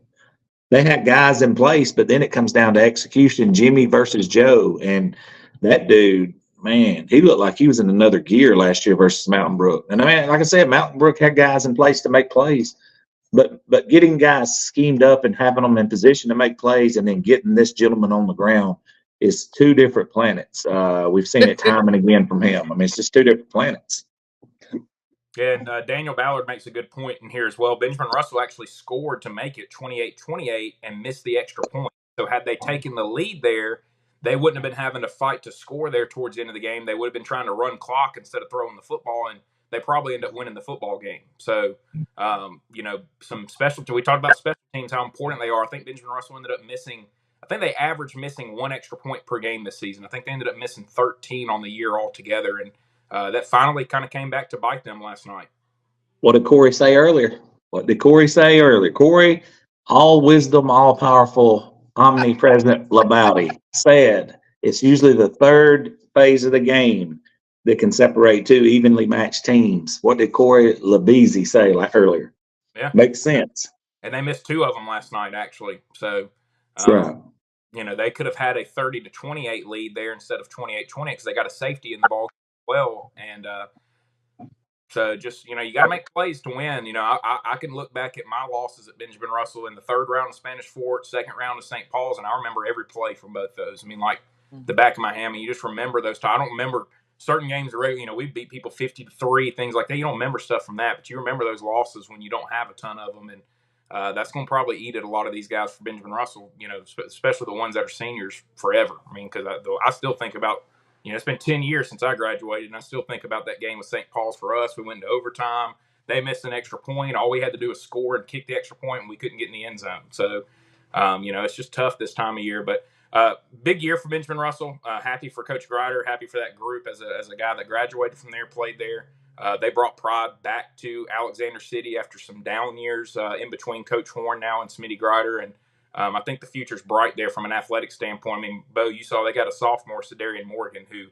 Speaker 3: They had guys in place, but then it comes down to execution. Jimmy versus Joe, and that dude, man, he looked like he was in another gear last year versus Mountain Brook. And I mean, like I said, Mountain Brook had guys in place to make plays, but getting guys schemed up and having them in position to make plays, and then getting this gentleman on the ground is 2 different planets. We've seen it time and again from him. I mean, it's just 2 different planets.
Speaker 1: And Daniel Ballard makes a good point in here as well. Benjamin Russell actually scored to make it 28-28 and missed the extra point. So had they taken the lead there, they wouldn't have been having to fight to score there towards the end of the game. They would have been trying to run clock instead of throwing the football, and they probably end up winning the football game. So, some specialty. We talked about special teams, how important they are. I think Benjamin Russell ended up missing. I think they averaged missing 1 extra point per game this season. I think they ended up missing 13 on the year altogether, and that finally kind of came back to bite them last night.
Speaker 3: What did Corey say earlier? Corey, all wisdom, all powerful, omnipresent LaBounty said it's usually the 3rd phase of the game that can separate 2 evenly matched teams. What did Corey LaBounty say earlier?
Speaker 1: Yeah,
Speaker 3: makes sense.
Speaker 1: And they missed 2 of them last night, actually. So,
Speaker 3: right.
Speaker 1: They could have had a 30-28 lead there instead of 28-20 because they got a safety in the ball well. And so just, you got to make plays to win. I can look back at my losses at Benjamin Russell in the 3rd round of Spanish Fort, 2nd round of St. Paul's, and I remember every play from both those. I mean, like the back of my hand. I mean, you just remember those. I don't remember certain games are, we beat people 50-3, things like that. You don't remember stuff from that, but you remember those losses when you don't have a ton of them. And that's going to probably eat at a lot of these guys for Benjamin Russell, especially the ones that are seniors forever. I mean, because I still think about, it's been 10 years since I graduated, and I still think about that game with St. Paul's for us. We went into overtime. They missed an extra point. All we had to do was score and kick the extra point, and we couldn't get in the end zone. So, it's just tough this time of year. But big year for Benjamin Russell. Happy for Coach Grider. Happy for that group as a guy that graduated from there, played there. They brought pride back to Alexander City after some down years in between Coach Horn now and Smitty Grider. And I think the future's bright there from an athletic standpoint. I mean, Bo, you saw they got a sophomore, Sedarian Morgan, who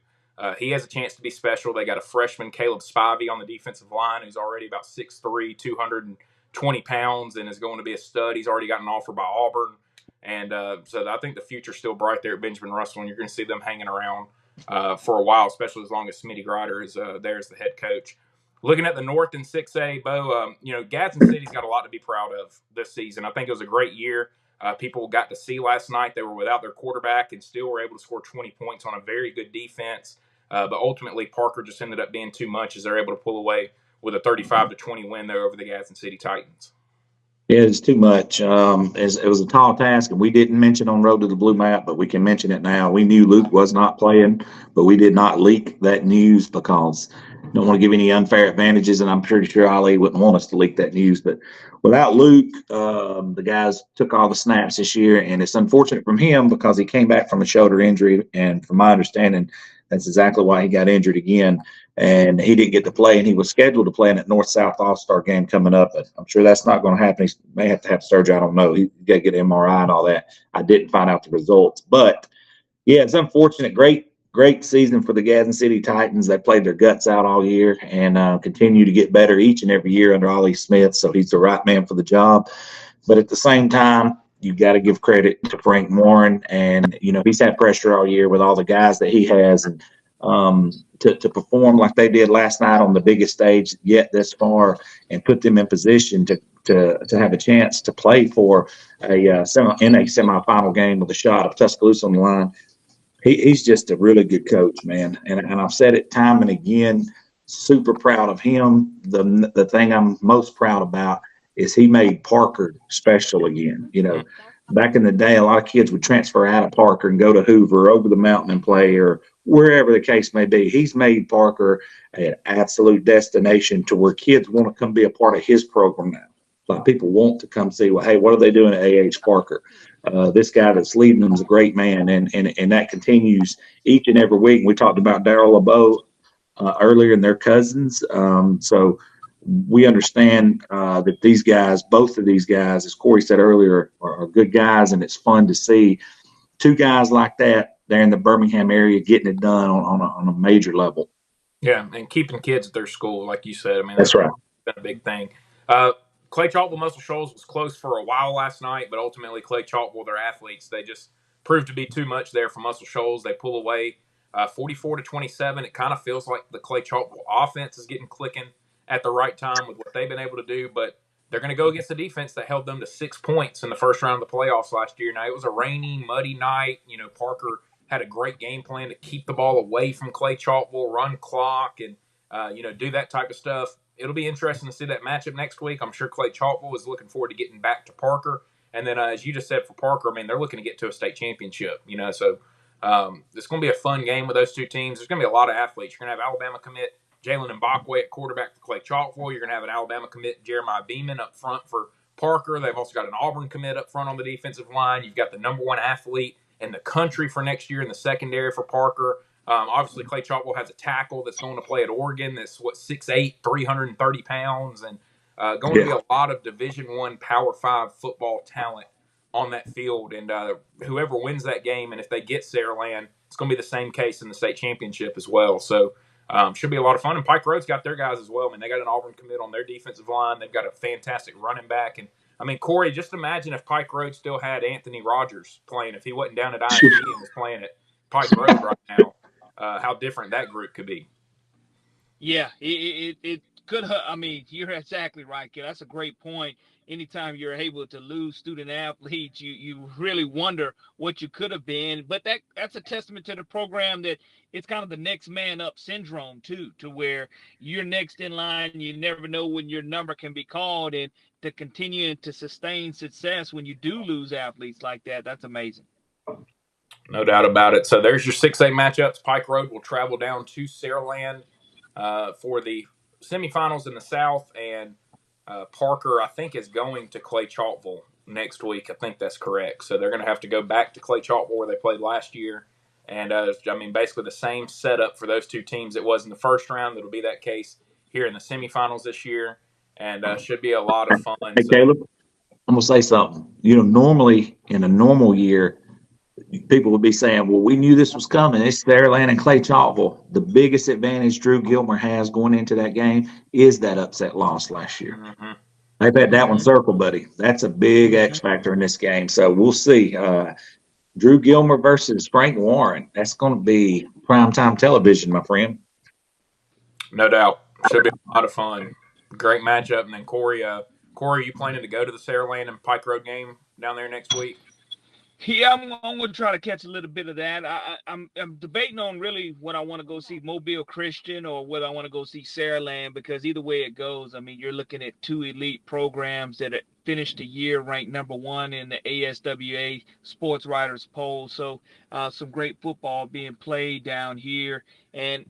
Speaker 1: he has a chance to be special. They got a freshman, Caleb Spivey, on the defensive line, who's already about 6'3", 220 pounds, and is going to be a stud. He's already got an offer by Auburn. And so I think the future's still bright there at Benjamin Russell, and you're going to see them hanging around for a while, especially as long as Smitty Grider is there as the head coach. Looking at the North in 6A, Bo, Gadsden City's got a lot to be proud of this season. I think it was a great year. People got to see last night they were without their quarterback and still were able to score 20 points on a very good defense. But ultimately, Parker just ended up being too much as they're able to pull away with a 35-20 win there over the Gadsden City Titans.
Speaker 3: Yeah, it's too much. It was a tall task, and we didn't mention on Road to the Blue Map, but we can mention it now. We knew Luke was not playing, but we did not leak that news because I don't want to give any unfair advantages, and I'm pretty sure Ali wouldn't want us to leak that news. But without Luke, the guys took all the snaps this year, and it's unfortunate from him because he came back from a shoulder injury, and from my understanding, that's exactly why he got injured again. And he didn't get to play, and he was scheduled to play in that North-South All-Star game coming up. But I'm sure that's not going to happen. He may have to have surgery. I don't know. He got to get an MRI and all that. I didn't find out the results. But, yeah, it's unfortunate. Great season for the Gadsden City Titans. They played their guts out all year and continue to get better each and every year under Ollie Smith. So he's the right man for the job. But at the same time, you got to give credit to Frank Warren. And, he's had pressure all year with all the guys that he has. And to perform like they did last night on the biggest stage yet this far and put them in position to have a chance to play for in a semifinal game with a shot of Tuscaloosa on the line. He's just a really good coach, man. And I've said it time and again, super proud of him. The thing I'm most proud about is he made Parker special again. Back in the day, a lot of kids would transfer out of Parker and go to Hoover, over the mountain and play, or wherever the case may be. He's made Parker an absolute destination to where kids want to come be a part of his program now. Like people want to come see, well, hey, what are they doing at A.H. Parker? This guy that's leading them is a great man, and that continues each and every week. We talked about Darrell LeBeau earlier and their cousins. So we understand that these guys, both of these guys, as Corey said earlier, are good guys, and it's fun to see two guys like that there in the Birmingham area getting it done on a major level.
Speaker 1: Yeah, and keeping kids at their school, like you said. I mean,
Speaker 3: that's right.
Speaker 1: Been a big thing. Clay Chalkville Muscle Shoals was close for a while last night, but ultimately Clay Chalkville, their athletes, they just proved to be too much there for Muscle Shoals. They pull away 44-27. It kind of feels like the Clay Chalkville offense is getting clicking at the right time with what they've been able to do, but they're going to go against the defense that held them to 6 points in the first round of the playoffs last year. Now, it was a rainy, muddy night. Parker had a great game plan to keep the ball away from Clay Chalkville, run clock, and, do that type of stuff. It'll be interesting to see that matchup next week. I'm sure Clay Chalkville is looking forward to getting back to Parker. And then, as you just said, for Parker, I mean, they're looking to get to a state championship, so it's going to be a fun game with those two teams. There's going to be a lot of athletes. You're going to have Alabama commit Jalen Mbakwe at quarterback for Clay Chalkville. You're going to have an Alabama commit Jeremiah Beeman up front for Parker. They've also got an Auburn commit up front on the defensive line. You've got the number one athlete in the country for next year in the secondary for Parker. Obviously, Clay Chalkville has a tackle that's going to play at Oregon that's, 6'8", 330 pounds, and going to be a lot of Division I Power 5 football talent on that field. And whoever wins that game, and if they get Saraland, it's going to be the same case in the state championship as well. So should be a lot of fun. And Pike Road's got their guys as well. I mean, they got an Auburn commit on their defensive line. They've got a fantastic running back. And, I mean, Corey, just imagine if Pike Road still had Anthony Rogers playing, if he wasn't down at IMG and was playing at Pike Road right now, how different that group could be.
Speaker 2: Yeah, it could. I mean, you're exactly right, kid. That's a great point.
Speaker 4: anytime you're able to lose student athletes, you really wonder what you could have been. But that's a testament to the program that it's kind of the next man up syndrome too, to where you're next in line. You never know when your number can be called, and to continue to sustain success when you do lose athletes like that, that's amazing.
Speaker 1: No doubt about it. So there's your 6A matchups. Pike Road will travel down to Saraland for the semifinals in the South, and Parker, I think, is going to Clay Chalkville next week. I think that's correct. So they're going to have to go back to Clay Chalkville where they played last year. And, basically the same setup for those two teams it was in the first round. It'll be that case here in the semifinals this year, and should be a lot of fun.
Speaker 3: Hey, Caleb, I'm going to say something. Normally in a normal year, people would be saying, well, we knew this was coming. It's Saraland and Clay Chalkville. The biggest advantage Drew Gilmer has going into that game is that upset loss last year.
Speaker 1: Mm-hmm.
Speaker 3: They've had that one circled, buddy. That's a big X factor in this game. So we'll see. Drew Gilmer versus Frank Warren. That's going to be primetime television, my friend.
Speaker 1: No doubt. Should be a lot of fun. Great matchup. And then Corey, are you planning to go to the Saraland and Pike Road game down there next week?
Speaker 4: Yeah, I'm going to try to catch a little bit of that. I'm debating on really what I want to go see, Mobile Christian or whether I want to go see Saraland, because either way it goes, you're looking at two elite programs that finished the year ranked #1 in the AHSAA Sports Writers Poll. So some great football being played down here. And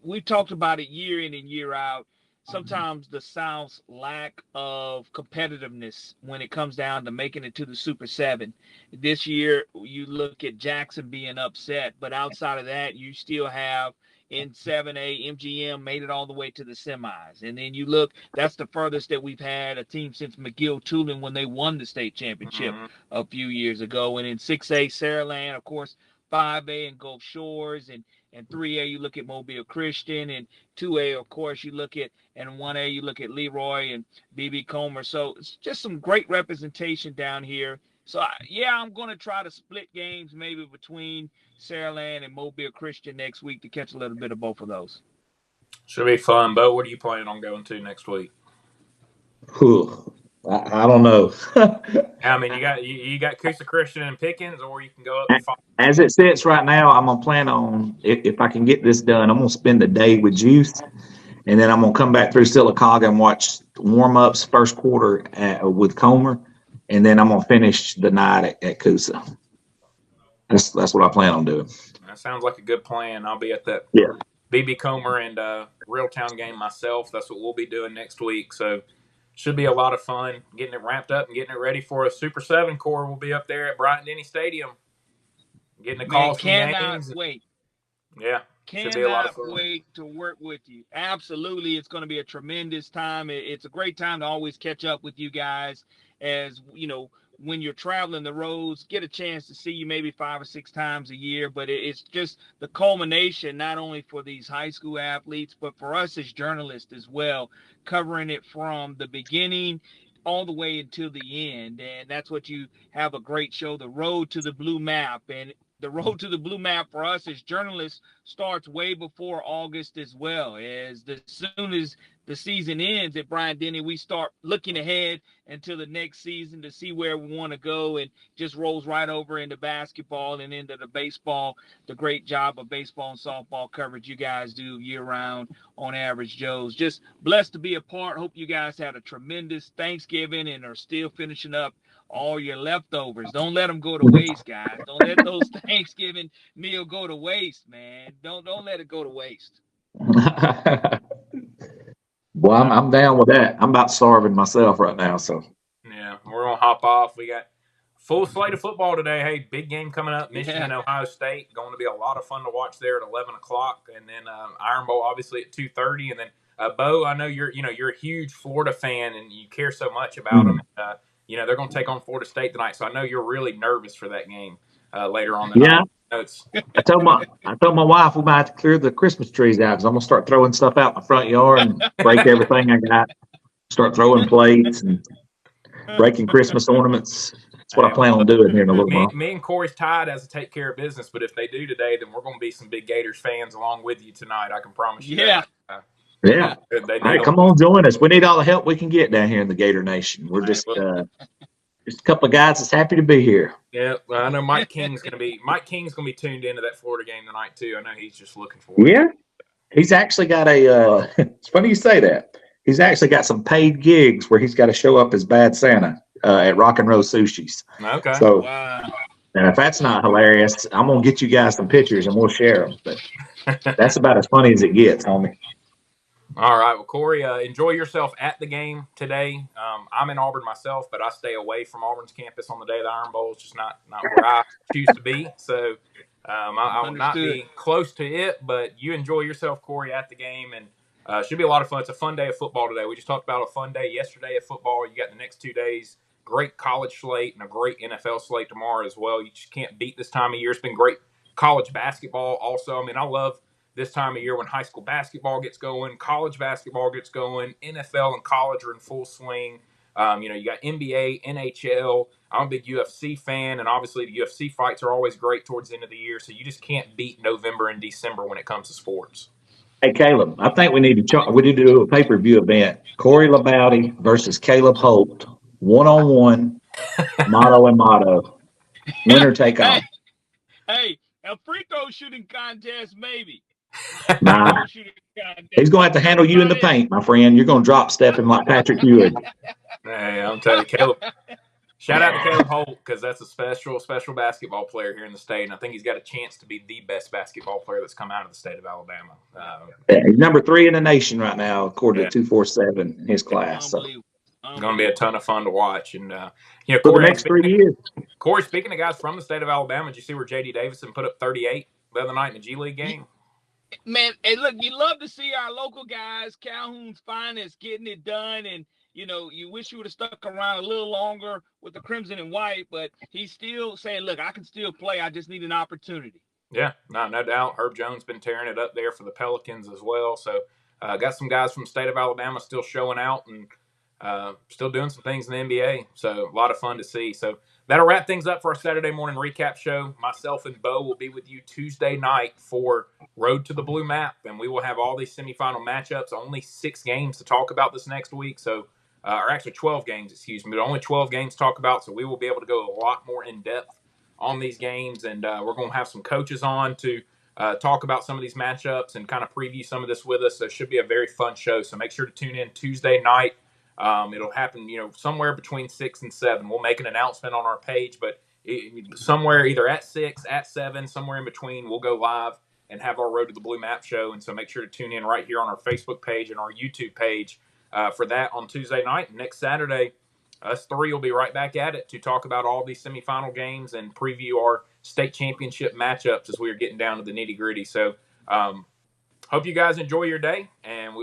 Speaker 4: we've talked about it year in and year out. Sometimes the South's lack of competitiveness when it comes down to making it to the Super 7. This year, you look at Jackson being upset, but outside of that, you still have in 7A, MGM made it all the way to the semis. And then you look, that's the furthest that we've had a team since McGill-Tulane when they won the state championship a few years ago. And in 6A, Saraland, of course, 5A and Gulf Shores, and 3A, you look at Mobile Christian, and 2A, of course, you look at, and 1A, you look at Leroy and BB Comer. So it's just some great representation down here. So, I'm going to try to split games maybe between Saraland and Mobile Christian next week to catch a little bit of both of those.
Speaker 1: Should be fun. Bo, what are you planning on going to next week?
Speaker 3: I don't know.
Speaker 1: you got Coosa Christian and Pickens, or you can go up to
Speaker 3: as it sits right now. I'm gonna plan on, if I can get this done, I'm gonna spend the day with Juice, and then I'm gonna come back through Sylacauga and watch warm ups first quarter with Comer, and then I'm gonna finish the night at Coosa. That's what I plan on doing.
Speaker 1: That sounds like a good plan. I'll be at that BB Comer and Reeltown game myself. That's what we'll be doing next week. So should be a lot of fun getting it wrapped up and getting it ready for a Super 7 core. We'll be up there at Bryant-Denny Stadium getting the calls from games.
Speaker 4: Cannot wait.
Speaker 1: Yeah. Should be a lot of fun.
Speaker 4: Cannot wait to work with you. Absolutely. It's going to be a tremendous time. It's a great time to always catch up with you guys, as when you're traveling the roads, get a chance to see you maybe 5 or 6 times a year. But it's just the culmination, not only for these high school athletes, but for us as journalists as well, covering it from the beginning all the way until the end. And that's what you have a great show, The Road to the Blue Map. And the road to the blue map for us as journalists starts way before August as well. As soon as the season ends at Bryant-Denny, we start looking ahead until the next season to see where we want to go, and just rolls right over into basketball and into the baseball, the great job of baseball and softball coverage you guys do year round on Average Joe's. Just blessed to be a part. Hope you guys had a tremendous Thanksgiving and are still finishing up all your leftovers. Don't let them go to waste, guys. Don't let those Thanksgiving meal go to waste, man. Don't let it go to waste.
Speaker 3: Boy, I'm down with that. I'm about starving myself right now. So
Speaker 1: yeah, we're gonna hop off. We got full slate of football today. Hey, big game coming up. Michigan, Ohio State, going to be a lot of fun to watch there at 11 o'clock, and then Iron Bowl obviously at 2:30, and then Bo, I know you're a huge Florida fan and you care so much about them. They're going to take on Florida State tonight, so I know you're really nervous for that game later on the night.
Speaker 3: I told my wife we might have to clear the Christmas trees out because I'm going to start throwing stuff out in the front yard and break everything I got. Start throwing plates and breaking Christmas ornaments. That's what I plan on doing here in a little while.
Speaker 1: Me and Corey's tied as to take care of business, but if they do today, then we're going to be some big Gators fans along with you tonight. I can promise you.
Speaker 4: Yeah.
Speaker 3: Yeah.
Speaker 1: They
Speaker 3: All
Speaker 1: need
Speaker 3: right,
Speaker 1: a
Speaker 3: come on, join us. We need all the help we can get down here in the Gator Nation. We're just a couple of guys that's happy to be here.
Speaker 1: Yeah, well, I know Mike King's gonna be tuned into that Florida game tonight too. I know he's just looking forward to
Speaker 3: Yeah,
Speaker 1: it.
Speaker 3: he's actually got a. It's funny you say that. He's actually got some paid gigs where he's got to show up as Bad Santa at Rock and Roll Sushi's.
Speaker 1: Okay.
Speaker 3: So,
Speaker 4: Wow.
Speaker 3: and if that's not hilarious, I'm gonna get you guys some pictures and we'll share them. But that's about as funny as it gets, homie.
Speaker 1: All right. Well, Corey, enjoy yourself at the game today. I'm in Auburn myself, but I stay away from Auburn's campus on the day of the Iron Bowl. It's just not where I choose to be. So I will not be close to it. But you enjoy yourself, Corey, at the game, and should be a lot of fun. It's a fun day of football today. We just talked about a fun day yesterday of football. You got the next 2 days. Great college slate and a great NFL slate tomorrow as well. You just can't beat this time of year. It's been great college basketball also. I mean, I love this time of year when high school basketball gets going, college basketball gets going, NFL and college are in full swing. You got NBA, NHL. I'm a big UFC fan, and obviously the UFC fights are always great towards the end of the year, so you just can't beat November and December when it comes to sports.
Speaker 3: Hey, Caleb, I think we need to do a pay-per-view event. Corey LaBounty versus Caleb Holt, one-on-one, motto and motto. Winner take all.
Speaker 4: Hey, a free throw shooting contest, maybe.
Speaker 3: Nah. He's going to have to handle you in the paint, my friend. You're going to drop step him like Patrick Ewing.
Speaker 1: Hey, I'm telling you, Caleb. Shout out to Caleb Holt because that's a special basketball player here in the state, and I think he's got a chance to be the best basketball player that's come out of the state of Alabama.
Speaker 3: He's number 3 in the nation right now, according to 247 in his class. So.
Speaker 1: It's going to be a ton of fun to watch, and
Speaker 3: for
Speaker 1: Corey,
Speaker 3: the next 3 years.
Speaker 1: Corey, speaking of guys from the state of Alabama, did you see where J.D. Davison put up 38 the other night in the G League game?
Speaker 4: Man, hey, look, you love to see our local guys, Calhoun's finest, getting it done, and you wish you would have stuck around a little longer with the crimson and white, but he's still saying, look, I can still play. I just need an opportunity.
Speaker 1: Yeah, no doubt. Herb Jones been tearing it up there for the Pelicans as well. So got some guys from the state of Alabama still showing out and still doing some things in the NBA. So a lot of fun to see. So that'll wrap things up for our Saturday morning recap show. Myself and Bo will be with you Tuesday night for Road to the Blue Map, and we will have all these semifinal matchups. Only 6 games to talk about this next week. So or actually 12 games, excuse me, but only 12 games to talk about. So we will be able to go a lot more in depth on these games, and we're going to have some coaches on to talk about some of these matchups and kind of preview some of this with us. So it should be a very fun show. So make sure to tune in Tuesday night. It'll happen, somewhere between 6 and 7. We'll make an announcement on our page, but somewhere either at 6, at 7, somewhere in between, we'll go live and have our Road to the Blue Map show. And so make sure to tune in right here on our Facebook page and our YouTube page for that on Tuesday night. Next Saturday, us 3 will be right back at it to talk about all these semifinal games and preview our state championship matchups as we are getting down to the nitty-gritty. So hope you guys enjoy your day, and we'll